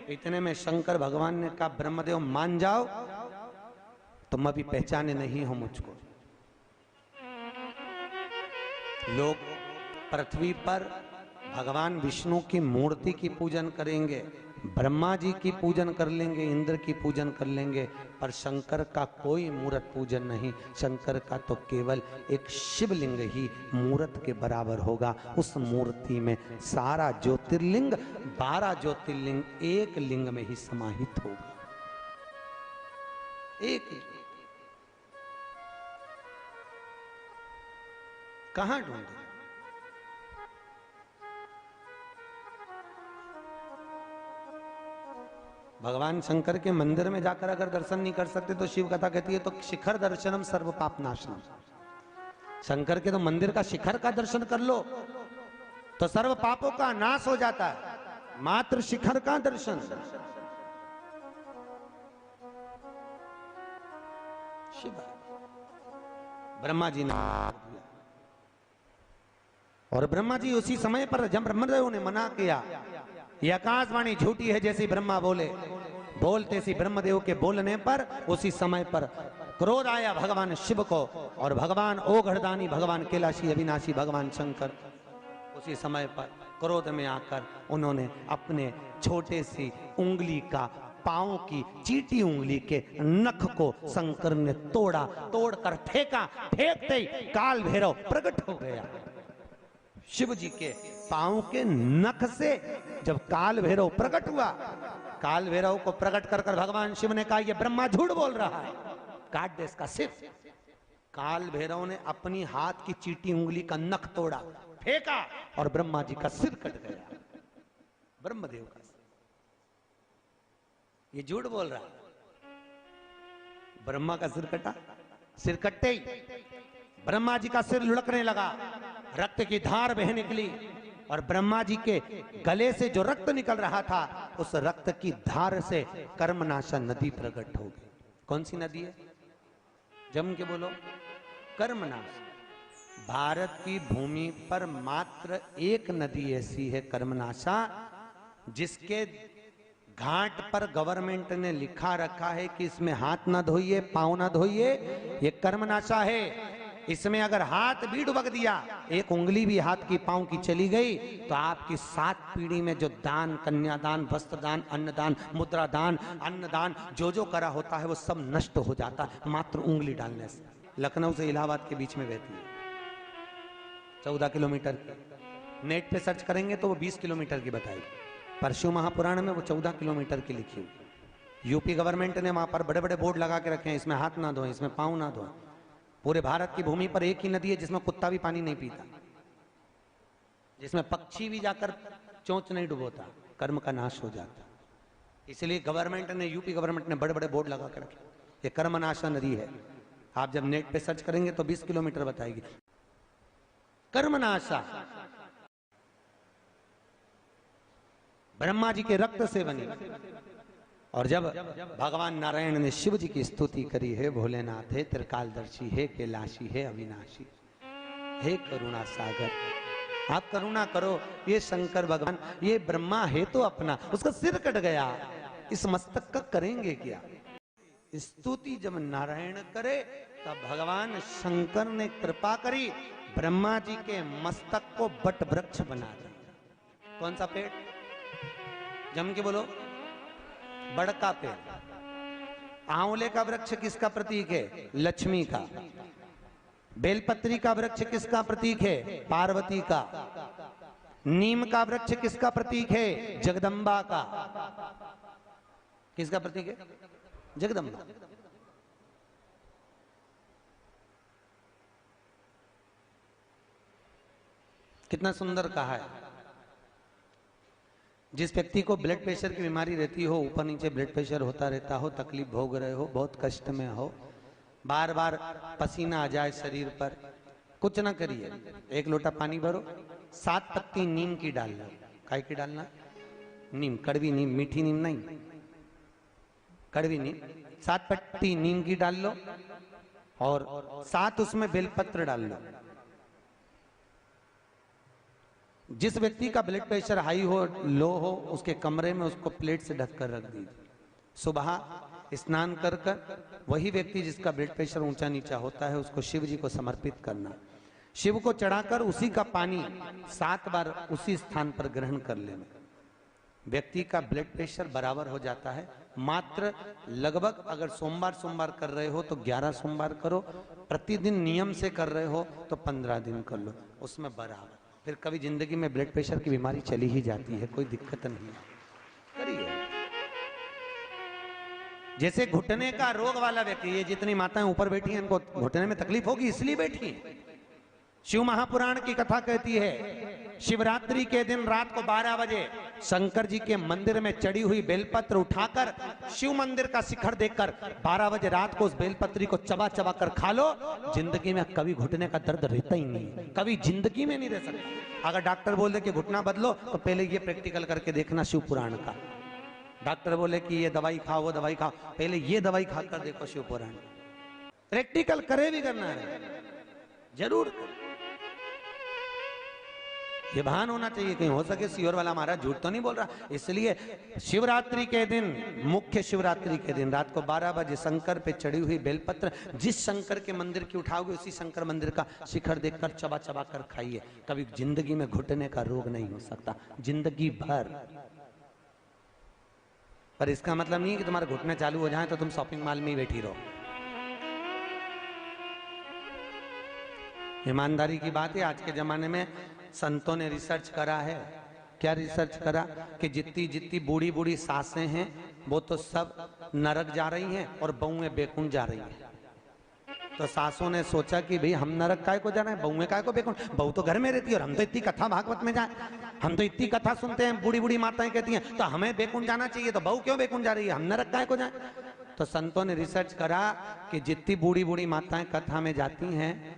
इतने में शंकर भगवान ने कहा ब्रह्मदेव मान जाओ, तुम अभी पहचाने नहीं हो मुझको। लोग पृथ्वी पर भगवान विष्णु की मूर्ति की पूजन करेंगे, ब्रह्मा जी की पूजन कर लेंगे, इंद्र की पूजन कर लेंगे, पर शंकर का कोई मूर्त पूजन नहीं। शंकर का तो केवल एक शिवलिंग ही मूर्त के बराबर होगा। उस मूर्ति में सारा ज्योतिर्लिंग, 12 ज्योतिर्लिंग एक लिंग में ही समाहित होगा। एक कहां ढूंढे? भगवान शंकर के मंदिर में जाकर अगर दर्शन नहीं कर सकते तो शिव कथा कहती है तो शिखर दर्शनम सर्व पाप नाशनम। शंकर के तो मंदिर का शिखर का दर्शन कर लो तो सर्व पापों का नाश हो जाता है। मात्र शिखर का दर्शन। शिव ब्रह्मा जी ने, और ब्रह्मा जी उसी समय पर जब ब्रह्मदेव ने मना किया ये आकाशवाणी झूठी है, जैसे ब्रह्मा बोलते सी ब्रह्मदेव के बोलने पर उसी समय पर क्रोध आया भगवान शिव को। और भगवान ओघड़दानी, भगवान कैलाशी अविनाशी, भगवान शंकर उसी समय पर क्रोध में आकर उन्होंने अपने छोटे सी उंगली का, पांव की चीटी उंगली के नख को शंकर ने तोड़कर फेंका। फेंकते ही काल भैरव प्रकट हो गया। शिव जी के पांव के नख से जब काल भैरव प्रकट हुआ, काल भैरव को प्रकट कर भगवान शिव ने कहा ये ब्रह्मा झूठ बोल रहा है, काट दे इसका सिर। काल भैरव ने अपनी हाथ की चीटी उंगली का नख तोड़ा, फेंका और ब्रह्मा जी का सिर कट गया। ब्रह्मदेव का सिर। ये झूठ बोल रहा है। ब्रह्मा का सिर कटा। सिर कटते ही ब्रह्मा जी का सिर लुढ़कने लगा, रक्त की धार बह निकली और ब्रह्मा जी के गले से जो रक्त निकल रहा था उस रक्त की धार से कर्मनाशा नदी प्रकट हो गई। कौन सी नदी है? जम के बोलो। कर्मनाशा। भारत की भूमि पर मात्र एक नदी ऐसी है कर्मनाशा, जिसके घाट पर गवर्नमेंट ने लिखा रखा है कि इसमें हाथ ना धोइए, पांव ना धोइए, ये कर्मनाशा है। इसमें अगर हाथ भी डुबक दिया, एक उंगली भी हाथ की पांव की चली गई तो आपकी 7 पीढ़ी में जो दान, कन्यादान, वस्त्रदान, अन्नदान, मुद्रादान, अन्नदान जो करा होता है वो सब नष्ट हो जाता है मात्र उंगली डालने से। लखनऊ से इलाहाबाद के बीच में बहती है, 14 किलोमीटर की। नेट पे सर्च करेंगे तो वो 20 किलोमीटर की बताएगी, पर शिव महापुराण में वो 14 किलोमीटर की लिखी हुई। यूपी गवर्नमेंट ने वहां पर बड़े बड़े बोर्ड लगा के रखे हैं, इसमें हाथ ना धोएं, इसमें पांव ना धोएं। पूरे भारत की भूमि पर एक ही नदी है जिसमें कुत्ता भी पानी नहीं पीता, जिसमें पक्षी भी जाकर चोंच नहीं डुबोता, कर्म का नाश हो जाता। इसलिए गवर्नमेंट ने, यूपी गवर्नमेंट ने बड़े बड़े बोर्ड लगा के रखे, ये कर्मनाशा नदी है। आप जब नेट पे सर्च करेंगे तो 20 किलोमीटर बताएगी। कर्मनाशा ब्रह्मा जी के रक्त से बनी। और जब भगवान नारायण ने शिव जी की स्तुति करी, हे भोलेनाथ, हे त्रिकालदर्शी, हे कैलाशी, हे अविनाशी, हे करुणा सागर, आप करुणा करो, ये शंकर भगवान, ये ब्रह्मा है तो अपना, उसका सिर कट गया, इस मस्तक का करेंगे क्या। स्तुति जब नारायण करे तब भगवान शंकर ने कृपा करी, ब्रह्मा जी के मस्तक को बट वृक्ष बना दिया। कौन सा पेड़? जम के बोलो। बड़का पेड़। आंवले का वृक्ष किसका प्रतीक है? लक्ष्मी का। बेलपत्री का वृक्ष किसका प्रतीक है? पार्वती का। नीम का वृक्ष किसका प्रतीक है? जगदम्बा का। किसका प्रतीक है? जगदम्बा। कितना सुंदर कहा है। जिस व्यक्ति को ब्लड प्रेशर की बीमारी रहती हो, ऊपर नीचे ब्लड प्रेशर होता रहता हो, तकलीफ भोग रहे हो, बहुत कष्ट में हो, बार बार पसीना आ जाए शरीर पर, कुछ ना करिए, एक लोटा पानी भरो, 7 पत्ती नीम की डाल लो। काय की डालना? नीम, कड़वी नीम, मीठी नीम नहीं, कड़वी नीम। 7 पत्ती नीम की डाल लो और 7 उसमें बेलपत्र डाल लो। जिस व्यक्ति का ब्लड प्रेशर हाई हो, लो हो, उसके कमरे में उसको प्लेट से ढककर रख दीजिए। सुबह स्नान कर कर वही व्यक्ति जिसका ब्लड प्रेशर ऊंचा नीचा होता है, उसको शिव जी को समर्पित करना। शिव को चढ़ाकर उसी का पानी 7 बार उसी स्थान पर ग्रहण कर लेना। व्यक्ति का ब्लड प्रेशर बराबर हो जाता है। मात्र लगभग अगर सोमवार कर रहे हो तो 11 सोमवार करो, प्रतिदिन नियम से कर रहे हो तो 15 दिन कर लो, उसमें बराबर। फिर कभी जिंदगी में ब्लड प्रेशर की बीमारी चली ही जाती है, कोई दिक्कत नहीं करिए। जैसे घुटने का रोग वाला व्यक्ति, ये जितनी माताएं ऊपर बैठी हैं, इनको घुटने में तकलीफ होगी इसलिए बैठी हैं। शिव महापुराण की कथा कहती है, शिवरात्रि के दिन रात को 12 बजे शंकर जी के मंदिर में चढ़ी हुई बेलपत्र उठाकर शिव मंदिर का शिखर देखकर 12 बजे रात को उस बेलपत्री को चबा चबा कर खा लो, जिंदगी में कभी घुटने का दर्द रहता ही नहीं, कभी जिंदगी में नहीं रह सकता। अगर डॉक्टर बोल दे कि घुटना बदलो तो पहले ये प्रैक्टिकल करके देखना शिव पुराण का। डॉक्टर बोले कि ये दवाई खाओ, वो दवाई खाओ, पहले ये दवाई खाकर देखो शिव पुराण। प्रैक्टिकल करे भी करना है, जरूर। ये भान होना चाहिए, कहीं हो सके सियोर वाला महाराज झूठ तो नहीं बोल रहा। इसलिए शिवरात्रि के दिन, मुख्य शिवरात्रि के दिन रात को 12 बजे शंकर पे चढ़ी हुई बेलपत्र जिस शंकर के मंदिर की उठाओगे उसी शंकर मंदिर का शिखर देखकर चबा चबा कर खाइए। कभी जिंदगी में घुटने का रोग नहीं हो सकता, जिंदगी भर। पर इसका मतलब नहीं कि तुम्हारे घुटने चालू हो जाए तो तुम शॉपिंग मॉल में ही बैठी रहो। ईमानदारी की बात है, आज के जमाने में संतों ने रिसर्च करा है। क्या रिसर्च करा? कि जितनी जितनी बूढ़ी बूढ़ी सासें हैं वो तो सब नरक जा रही हैं और बहुएं बेकुंठ जा रही हैं। तो सासों ने सोचा कि भाई हम नरक काय को जा रहे हैं, बहुएं काय को बेकुंठ? बहू तो घर में रहती है और हम तो इतनी कथा भागवत में जाए, हम तो इतनी कथा सुनते हैं, बूढ़ी बूढ़ी माताएं कहती हैं तो हमें बेकुंठ जाना चाहिए, तो बहू क्यों बेकुंठ जा रही है, हम नरक काय को जाए? तो संतों ने रिसर्च करा कि जितनी बूढ़ी बूढ़ी माताएं कथा में जाती हैं,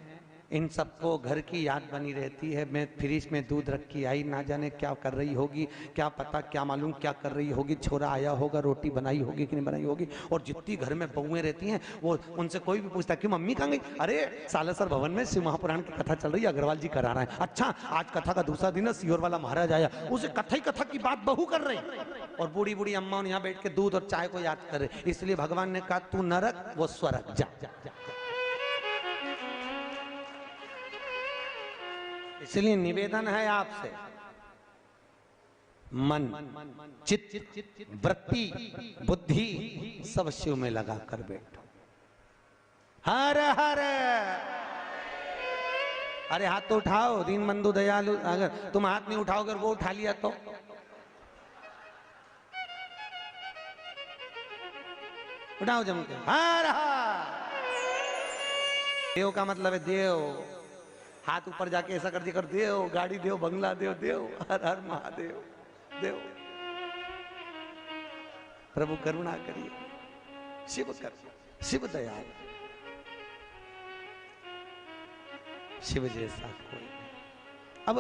इन सबको घर की याद बनी रहती है। मैं फ्रिज में दूध रखी आई, ना जाने क्या कर रही होगी, क्या पता, क्या मालूम क्या कर रही होगी, छोरा आया होगा, रोटी बनाई होगी कि नहीं बनाई होगी। और जितनी घर में बहुएं रहती हैं वो, उनसे कोई भी पूछता कि मम्मी कहाँ गई? अरे सालासर भवन में शिव महापुराण की कथा चल रही है, अग्रवाल जी करा रहा है। अच्छा, आज कथा का दूसरा दिन है, सियोर वाला महाराज आया, उसे कथा ही कथा की बात बहू कर रही, और बूढ़ी बूढ़ी अम्मा यहाँ बैठ के दूध और चाय को याद कर रहे। इसलिए भगवान ने कहा तू नरक वो स्वर्ग जा। इसलिए निवेदन है आपसे, मन, चित्त, वृत्ति, बुद्धि सब शिव में लगा कर बैठो। हर हर। अरे हाथ तो उठाओ, दीन बंधु दयालु। अगर तुम हाथ नहीं उठाओगे, वो उठा लिया तो उठाओ जम के। हर हर। देव का मतलब है देव। हाथ ऊपर जाके ऐसा कर दिया कर, देव, गाड़ी देव, बंगला देव, देव, हर हर महादेव, देव। प्रभु करुणा करिए, शिव कर, शिव दयाल, शिव जैसा कोई। अब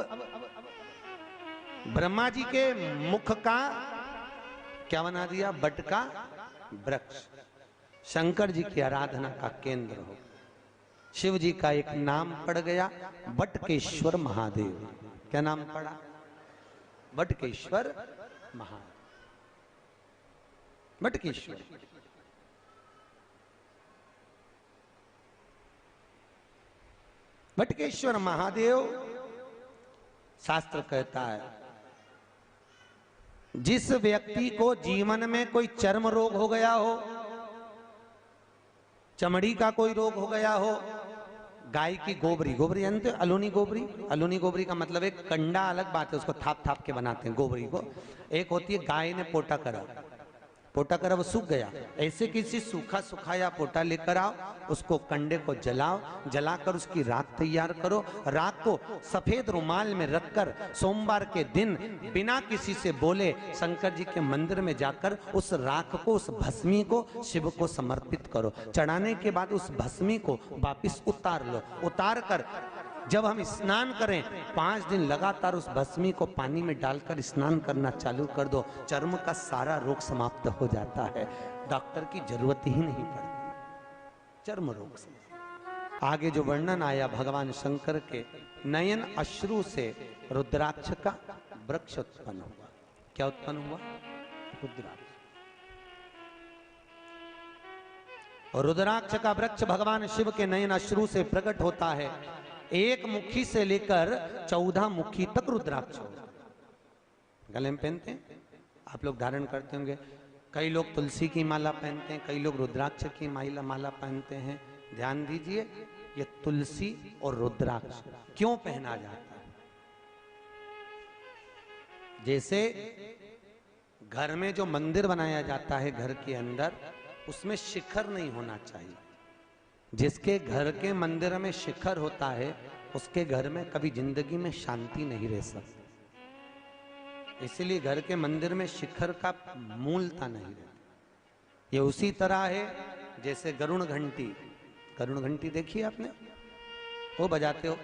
ब्रह्मा जी के मुख का क्या बना दिया? बट का वृक्ष। शंकर जी की आराधना का केंद्र हो। शिव जी का एक नाम पड़ गया, बटकेश्वर महादेव। क्या नाम पड़ा? बटकेश्वर महादेव। बटकेश्वर। बटकेश्वर महादेव, शास्त्र कहता है जिस व्यक्ति को जीवन में कोई चर्म रोग हो गया हो, चमड़ी का कोई रोग हो गया हो, गाय की गोबरी, गोबरी जानते हो? अलूनी गोबरी। अलूनी गोबरी का मतलब एक कंडा अलग बात है, उसको थाप थाप के बनाते हैं गोबरी को। एक होती है गाय ने पोटा करा, पोटा करा वो सूख गया, ऐसे किसी सूखा सुखाया पोटा लेकर आओ, उसको कंडे को जलाओ, जलाकर उसकी राख तैयार करो। राख को सफेद रुमाल में रखकर सोमवार के दिन बिना किसी से बोले शंकर जी के मंदिर में जाकर उस राख को, उस भस्मी को शिव को समर्पित करो। चढ़ाने के बाद उस भस्मी को वापिस उतार लो। उतार कर जब हम स्नान करें 5 दिन लगातार उस भस्मी को पानी में डालकर स्नान करना चालू कर दो, चर्म का सारा रोग समाप्त हो जाता है। डॉक्टर की जरूरत ही नहीं पड़ती चर्म रोग से। आगे जो वर्णन आया भगवान शंकर के नयन अश्रु से रुद्राक्ष का वृक्ष उत्पन्न हुआ। क्या उत्पन्न हुआ? रुद्राक्ष। और रुद्राक्ष का वृक्ष भगवान शिव के नयन अश्रु से प्रकट होता है। एक मुखी से लेकर 14 मुखी तक रुद्राक्ष होगा। गले में पहनते हैं, आप लोग धारण करते होंगे। कई लोग तुलसी की माला पहनते हैं, कई लोग रुद्राक्ष की माला पहनते हैं। ध्यान दीजिए, ये तुलसी और रुद्राक्ष क्यों पहना जाता है? जैसे घर में जो मंदिर बनाया जाता है घर के अंदर, उसमें शिखर नहीं होना चाहिए। जिसके घर के मंदिर में शिखर होता है उसके घर में कभी जिंदगी में शांति नहीं रह सकती। इसलिए घर के मंदिर में शिखर का मूलता नहीं रहती। ये उसी तरह है जैसे गरुण घंटी। गरुण घंटी देखी आपने? वो बजाते हो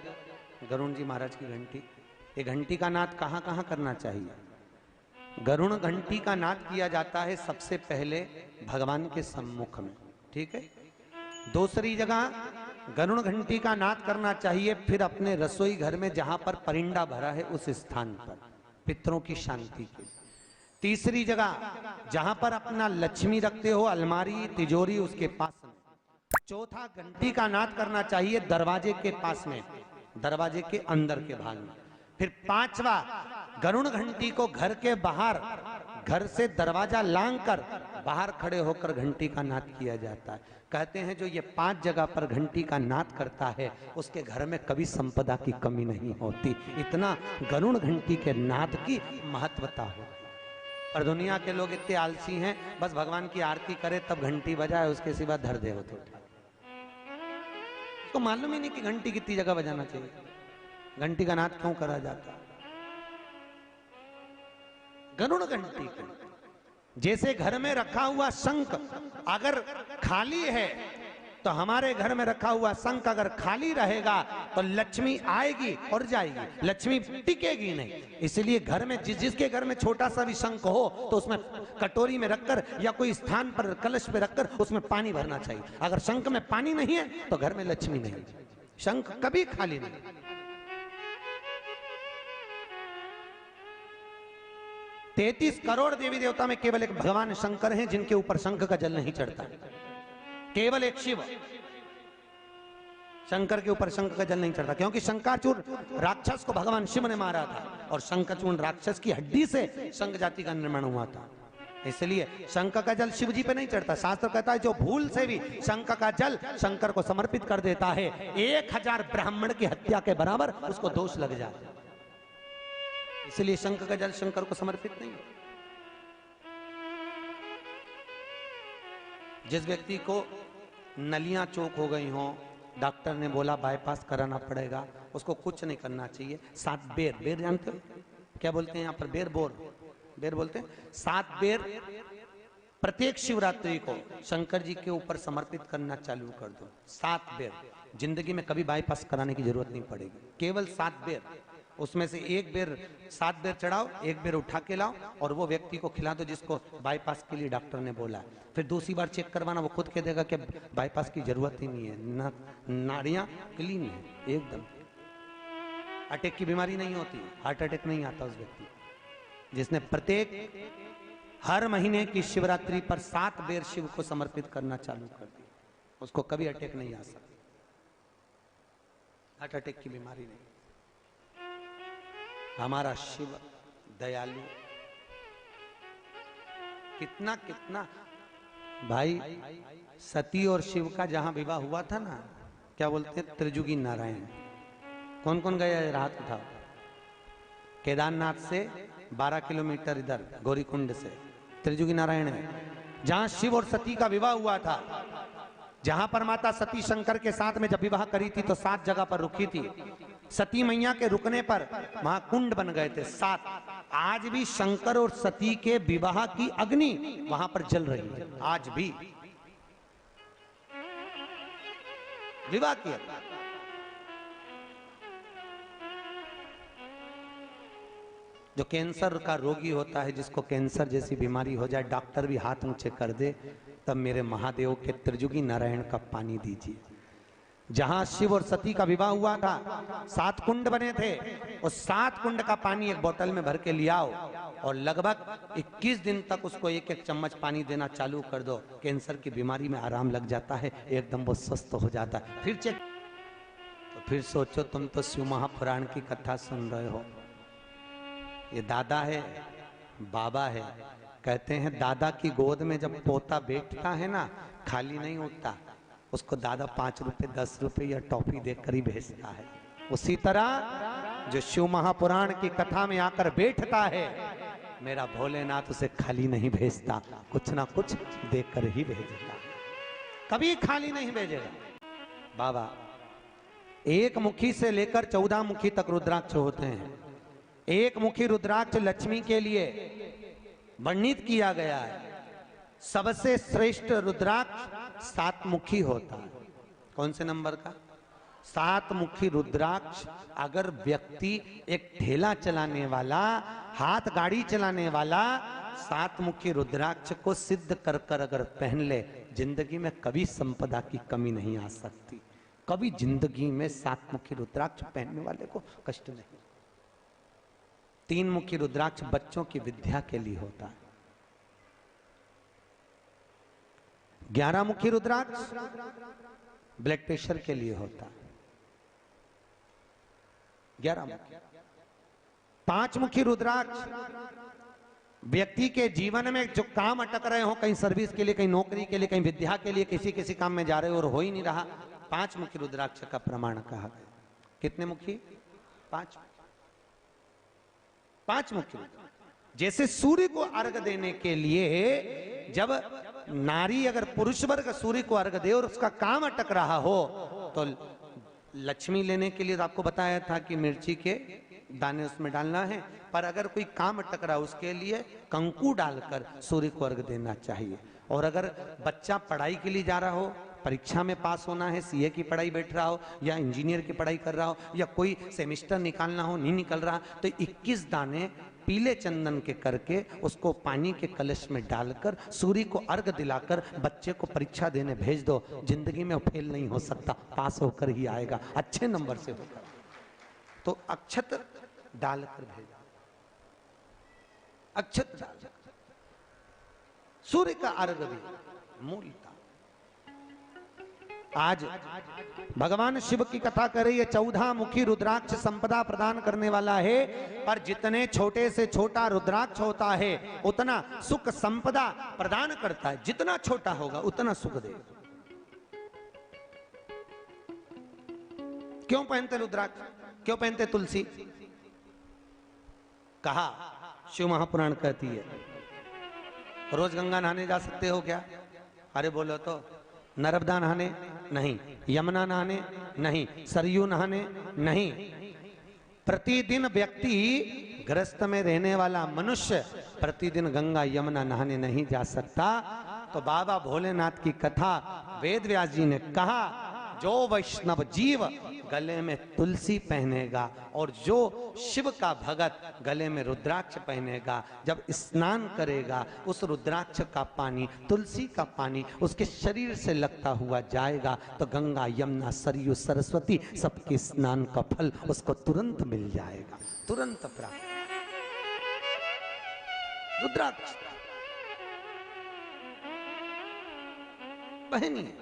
गरुण जी महाराज की घंटी। ये घंटी का नाद कहाँ कहाँ करना चाहिए? गरुण घंटी का नाद किया जाता है सबसे पहले भगवान के सम्मुख में, ठीक है। दूसरी जगह गरुण घंटी का नाद करना चाहिए फिर अपने रसोई घर में जहां पर परिंदा भरा है उस स्थान पर, पितरों की शांति के। तीसरी जगह जहां पर अपना लक्ष्मी रखते हो, अलमारी तिजोरी उसके पास में। चौथा घंटी का नाद करना चाहिए दरवाजे के पास में, दरवाजे के अंदर के भाग में। फिर पांचवा, गरुण घंटी को घर के बाहर, घर से दरवाजा लांग कर बाहर खड़े होकर घंटी का नाद किया जाता है। कहते हैं जो ये 5 जगह पर घंटी का नाद करता है उसके घर में कभी संपदा की कमी नहीं होती। इतना गरुण घंटी के नाद की महत्वता हो। पर दुनिया के लोग इतने आलसी हैं, बस भगवान की आरती करे तब घंटी बजाए, उसके सिवा धर दे होते। तो मालूम ही नहीं कि घंटी कितनी जगह बजाना चाहिए, घंटी का नाद क्यों करा जाता। गरुड़ घंटी जैसे घर में रखा हुआ शंख अगर खाली है तो हमारे घर में रखा हुआ शंख अगर खाली रहेगा तो लक्ष्मी आएगी और जाएगी, लक्ष्मी टिकेगी नहीं। इसलिए घर में जिसके घर में छोटा सा भी शंख हो तो उसमें कटोरी में रखकर या कोई स्थान पर कलश पे रखकर उसमें पानी भरना चाहिए। अगर शंख में पानी नहीं है तो घर में लक्ष्मी नहीं। शंख कभी खाली नहीं। 33 करोड़ देवी देवता में केवल एक भगवान शंकर हैं जिनके ऊपर शंख का जल नहीं चढ़ता। केवल एक शिव, शंकर के ऊपर शंख का जल नहीं चढ़ता, क्योंकि शंकाचूर राक्षस को भगवान शिव ने मारा था और शंकाचूर राक्षस की हड्डी से शंख जाति का निर्माण हुआ था। इसलिए शंख का जल शिव जी पे नहीं चढ़ता। शास्त्र कहता है जो भूल से भी शंख का जल शंकर को समर्पित कर देता है 1000 ब्राह्मण की हत्या के बराबर उसको दोष लग जाता है। इसलिए शंख का जल शंकर को समर्पित नहीं। जिस व्यक्ति को नलियां चौक हो गई हों, डॉक्टर ने बोला बाईपास कराना पड़ेगा, उसको कुछ नहीं करना चाहिए। 7 बेर, बेर जानते हो क्या बोलते हैं यहाँ पर? बेर, बेर बोलते हैं। 7 बेर प्रत्येक शिवरात्रि को शंकर जी के ऊपर समर्पित करना चालू कर दो। 7 बेर, जिंदगी में कभी बाईपास कराने की जरूरत नहीं पड़ेगी। केवल 7 बेर उसमें से एक बेर 7 बेर चढ़ाओ, एक बेर उठा के लाओ और वो व्यक्ति को खिला दो जिसको बाईपास के लिए डॉक्टर ने बोला। फिर दूसरी बार चेक करवाना, वो खुद कह देगा कि बाईपास की जरूरत ही नहीं है, नाड़ियां क्लीन है एकदम, अटैक की बीमारी नहीं होती, हार्ट अटैक नहीं आता उस व्यक्ति जिसने प्रत्येक हर महीने की शिवरात्रि पर 7 बेर शिव को समर्पित करना चालू कर दिया, उसको कभी अटैक नहीं आ सकता, हार्ट अटैक की बीमारी नहीं। हमारा शिव दयालु, कितना कितना भाई, सती और शिव का जहां विवाह हुआ था ना, क्या बोलते हैं, त्रिजुगी नारायण। कौन कौन गया राहत उठाओ? केदारनाथ से 12 किलोमीटर इधर गौरीकुंड से त्रिजुगी नारायण में, जहां शिव और सती का विवाह हुआ था, जहां पर माता सती शंकर के साथ में जब विवाह करी थी तो 7 जगह पर रुकी थी। सती मैया के रुकने पर वहां कुंड बन गए थे 7। आज भी शंकर और सती के विवाह की अग्नि वहां पर जल रही है, आज भी विवाह की अग्नि। जो कैंसर का रोगी होता है, जिसको कैंसर जैसी बीमारी हो जाए, डॉक्टर भी हाथ ऊंचे कर दे, तब मेरे महादेव के त्रिजुगी नारायण का पानी दीजिए। जहां शिव और सती का विवाह हुआ था 7 कुंड बने थे, उस 7 कुंड का पानी एक बोतल में भर के ले आओ और लगभग 21 दिन तक उसको 1-1 चम्मच पानी देना चालू कर दो, कैंसर की बीमारी में आराम लग जाता है, एकदम वो स्वस्थ हो जाता है। फिर चेक, तो फिर सोचो, तुम तो शिव महापुराण की कथा सुन रहे हो, ये दादा है, बाबा है। कहते हैं दादा की गोद में जब पोता बैठता है ना, खाली नहीं उठता, उसको दादा 5 रुपए 10 रुपए या टॉफी देकर ही भेजता है। उसी तरह जो शिव महापुराण की कथा में आकर बैठता है, मेरा भोलेनाथ उसे खाली नहीं भेजता, कुछ ना कुछ देकर ही भेजेगा, कभी खाली नहीं भेजेगा। बाबा एक मुखी से लेकर 14 मुखी तक रुद्राक्ष होते हैं। एक मुखी रुद्राक्ष लक्ष्मी के लिए वर्णित किया गया है। सबसे श्रेष्ठ रुद्राक्ष 7 मुखी होता है। कौन से नंबर का? 7 मुखी रुद्राक्ष। अगर व्यक्ति एक ठेला चलाने वाला, हाथ गाड़ी चलाने वाला 7 मुखी रुद्राक्ष को सिद्ध कर कर अगर पहन ले, जिंदगी में कभी संपदा की कमी नहीं आ सकती, कभी जिंदगी में 7 मुखी रुद्राक्ष पहनने वाले को कष्ट नहीं। 3 मुखी रुद्राक्ष बच्चों की विद्या के लिए होता है। 11 मुखी रुद्राक्ष ब्लड प्रेशर के लिए होता है। 11 मुखी। 5 मुखी रुद्राक्ष व्यक्ति के जीवन में जो काम अटक रहे हो, कहीं सर्विस के लिए, कहीं नौकरी के लिए, कहीं विद्या के लिए, किसी काम में जा रहे हो और हो ही नहीं रहा, 5 मुखी रुद्राक्ष का प्रमाण कहा गया। कितने मुखी? 5 मुखी। जैसे सूर्य को अर्घ देने के लिए जब नारी अगर पुरुष वर्ग सूर्य को अर्घ दे और उसका काम अटक रहा हो, तो लक्ष्मी लेने के लिए तो आपको बताया था कि मिर्ची के दाने उसमें डालना है, पर अगर कोई काम अटक रहा उसके लिए कंकु डालकर सूर्य को अर्घ देना चाहिए। और अगर बच्चा पढ़ाई के लिए जा रहा हो, परीक्षा में पास होना है, सीए की पढ़ाई बैठ रहा हो या इंजीनियर की पढ़ाई कर रहा हो या कोई सेमेस्टर निकालना हो, नहीं निकल रहा, तो 21 दाने पीले चंदन के करके उसको पानी के कलश में डालकर सूर्य को अर्घ दिलाकर बच्चे को परीक्षा देने भेज दो। जिंदगी में फेल नहीं हो सकता, पास होकर ही आएगा, अच्छे नंबर से होकर। तो अक्षत डालकर भेजा, अक्षत डाल, सूर्य का अर्घ भी मूलता। आज भगवान शिव की कथा कर रही है। 14 मुखी रुद्राक्ष संपदा प्रदान करने वाला है, पर जितने छोटे से छोटा रुद्राक्ष होता है उतना सुख संपदा प्रदान करता है। जितना छोटा होगा उतना सुख देगा। क्यों पहनते रुद्राक्ष? क्यों पहनते तुलसी? कहा शिव महापुराण कहती है। रोज गंगा नहाने जा सकते हो क्या? अरे बोलो तो। नर्मदा नहाने नहीं, यमुना नहाने नहीं, सरयू नहाने नहीं। प्रतिदिन व्यक्ति गृहस्थ में रहने वाला मनुष्य प्रतिदिन गंगा यमुना नहाने नहीं जा सकता। तो बाबा भोलेनाथ की कथा वेद व्यास जी ने कहा, जो वैष्णव जीव गले में तुलसी पहनेगा और जो शिव का भगत गले में रुद्राक्ष पहनेगा, जब स्नान करेगा उस रुद्राक्ष का पानी, तुलसी का पानी उसके शरीर से लगता हुआ जाएगा तो गंगा यमुना सरयू सरस्वती सबके स्नान का फल उसको तुरंत मिल जाएगा, तुरंत प्राप्त। रुद्राक्ष पहनिए।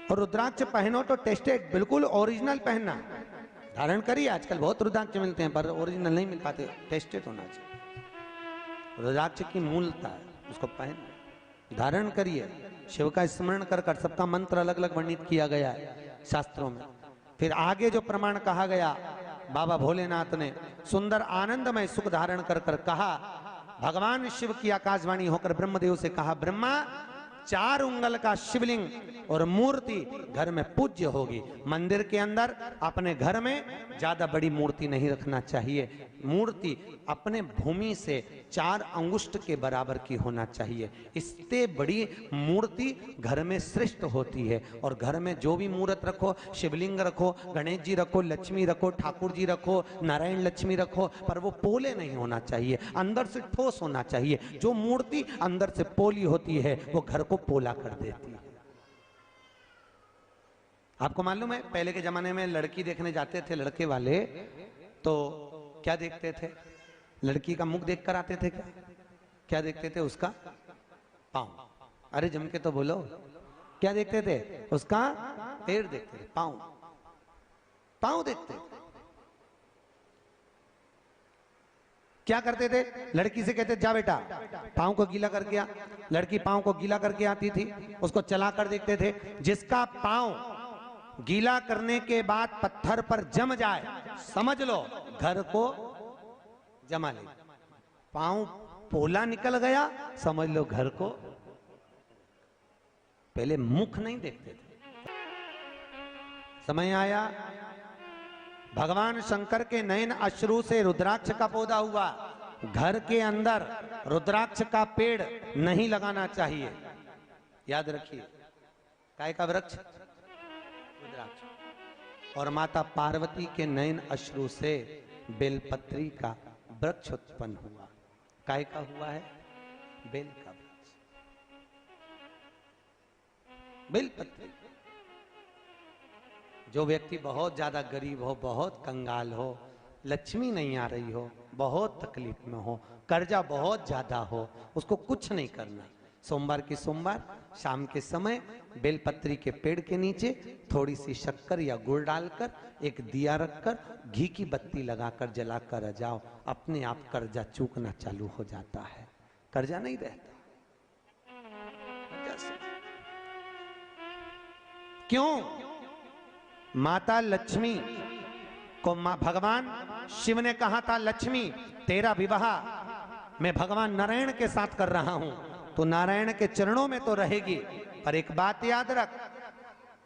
और रुद्राक्ष पहनो तो टेस्टेड, बिल्कुल ओरिजिनल पहनना। धारण करिए, आजकल बहुत रुद्राक्ष मिलते हैं पर ओरिजिनल नहीं मिल पाते, टेस्टेड होना चाहिए। रुद्राक्ष की मूलता है, उसको पहन धारण करिए। शिव का स्मरण कर कर, सबका मंत्र अलग अलग वर्णित किया गया है शास्त्रों में। फिर आगे जो प्रमाण कहा गया, बाबा भोलेनाथ ने सुंदर आनंदमय सुख धारण कर कर कहा, भगवान शिव की आकाशवाणी होकर ब्रह्मदेव से कहा, ब्रह्मा 4 उंगल का शिवलिंग और मूर्ति घर में पूज्य होगी। मंदिर के अंदर अपने घर में ज्यादा बड़ी मूर्ति नहीं रखना चाहिए। मूर्ति अपने भूमि से 4 अंगुष्ठ के बराबर की होना चाहिए। इससे बड़ी मूर्ति घर में श्रेष्ठ होती है। और घर में जो भी मूर्त रखो, शिवलिंग रखो, गणेश जी रखो, लक्ष्मी रखो, ठाकुर जी रखो, नारायण लक्ष्मी रखो, पर वो पोले नहीं होना चाहिए, अंदर से ठोस होना चाहिए। जो मूर्ति अंदर से पोली होती है वो घर को पोला कर देती है। आपको मालूम है पहले के जमाने में लड़की देखने जाते थे लड़के वाले, तो क्या देखते थे? लड़की का मुख देखकर आते थे। क्या देखते थे? उसका पांव। अरे जम के तो बोलो, क्या देखते थे? उसका पैर देखते थे, पांव, पांव देखते थे। क्या करते थे? लड़की से कहते जा बेटा पांव को गीला करके आ। लड़की पांव को गीला करके आती थी, उसको चला कर देखते थे। जिसका पांव गीला करने के बाद पत्थर पर जम जाए, समझ लो घर को जमा ले। पांव पोला निकल गया, समझ लो घर को। पहले मुख नहीं देखते थे। समय आया, भगवान शंकर के नयन अश्रु से रुद्राक्ष का पौधा हुआ। घर के अंदर रुद्राक्ष का पेड़ नहीं लगाना चाहिए, याद रखिए। काय का वृक्ष? रुद्राक्ष। और माता पार्वती के नयन अश्रु से बेलपत्री का वृक्ष उत्पन्न हुआ। काय का हुआ है? बेल का वृक्ष, बेलपत्री। जो व्यक्ति बहुत ज्यादा गरीब हो, बहुत कंगाल हो, लक्ष्मी नहीं आ रही हो, बहुत तकलीफ में हो, कर्जा बहुत ज्यादा हो, उसको कुछ नहीं करना। सोमवार की सोमवार शाम के समय बेलपत्री के पेड़ के नीचे थोड़ी सी शक्कर या गुड़ डालकर एक दिया रखकर घी की बत्ती लगाकर जलाकर आ जाओ, अपने आप कर्जा चूकना चालू हो जाता है। कर्जा नहीं रहता। क्यों? माता लक्ष्मी को भगवान शिव ने कहा था, लक्ष्मी तेरा विवाह मैं भगवान नारायण के साथ कर रहा हूं, तो नारायण के चरणों में तो रहेगी, पर एक बात याद रख,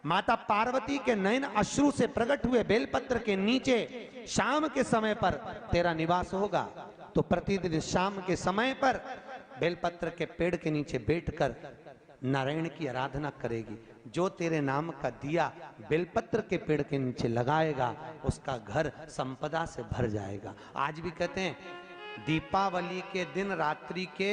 माता पार्वती के नयन अश्रु से प्रकट हुए बेलपत्र के नीचे शाम के समय पर तेरा निवास होगा। तो प्रतिदिन शाम के समय पर बेलपत्र के पेड़ के नीचे बैठकर नारायण की आराधना करेगी। जो तेरे नाम का दिया बेलपत्र के पेड़ के नीचे लगाएगा, उसका घर संपदा से भर जाएगा। आज भी कहते हैं दीपावली के दिन रात्रि के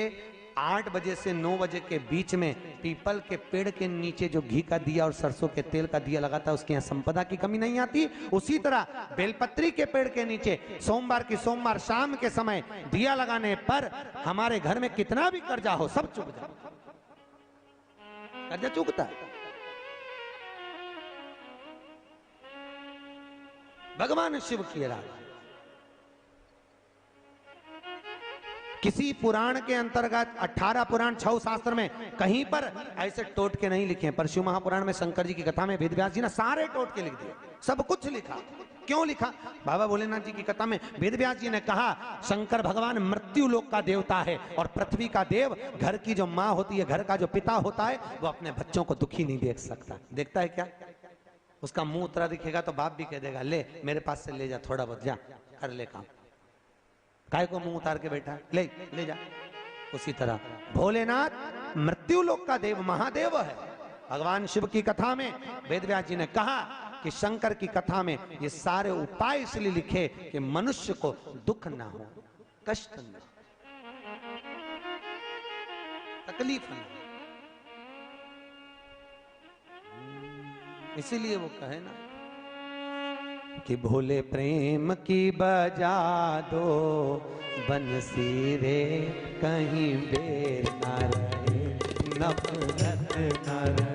8 बजे से 9 बजे के बीच में पीपल के पेड़ के नीचे जो घी का दिया और सरसों के तेल का दिया लगाता है, उसके यहाँ संपदा की कमी नहीं आती। उसी तरह बेलपत्री के पेड़ के नीचे सोमवार की सोमवार शाम के समय दिया लगाने पर हमारे घर में कितना भी कर्जा हो सब चूक जाए। कर्जा चूकता है। भगवान शिव की आराधना। किसी पुराण के अंतर्गत 18 पुराण 6 शास्त्र में कहीं पर ऐसे टोटके नहीं लिखे, पर शिव महापुराण में शंकर जी की कथा में वेदव्यास जी ने सारे टोटके लिख दिए, सब कुछ लिखा। क्यों लिखा? बाबा भोलेनाथ जी की कथा में वेदव्यास जी ने कहा शंकर भगवान मृत्यु लोक का देवता है और पृथ्वी का देव घर की जो माँ होती है, घर का जो पिता होता है, वो अपने बच्चों को दुखी नहीं देख सकता। देखता है क्या? उसका मुंह उतरा दिखेगा तो बाप भी कह देगा ले मेरे पास से ले जा, थोड़ा बहुत जा कर ले काम। काय को मुंह उतार के बैठा, ले ले जा। उसी तरह भोलेनाथ मृत्यु लोक का देव महादेव है। भगवान शिव की कथा में वेदव्यास जी ने कहा कि शंकर की कथा में ये सारे उपाय इसलिए लिखे कि मनुष्य को दुख ना हो, कष्ट ना हो, तकलीफ ना हो। इसीलिए वो कहे ना कि भोले प्रेम की बजा दो बंसी रे, कहीं बेर ना रहे, नफरत ना रहे।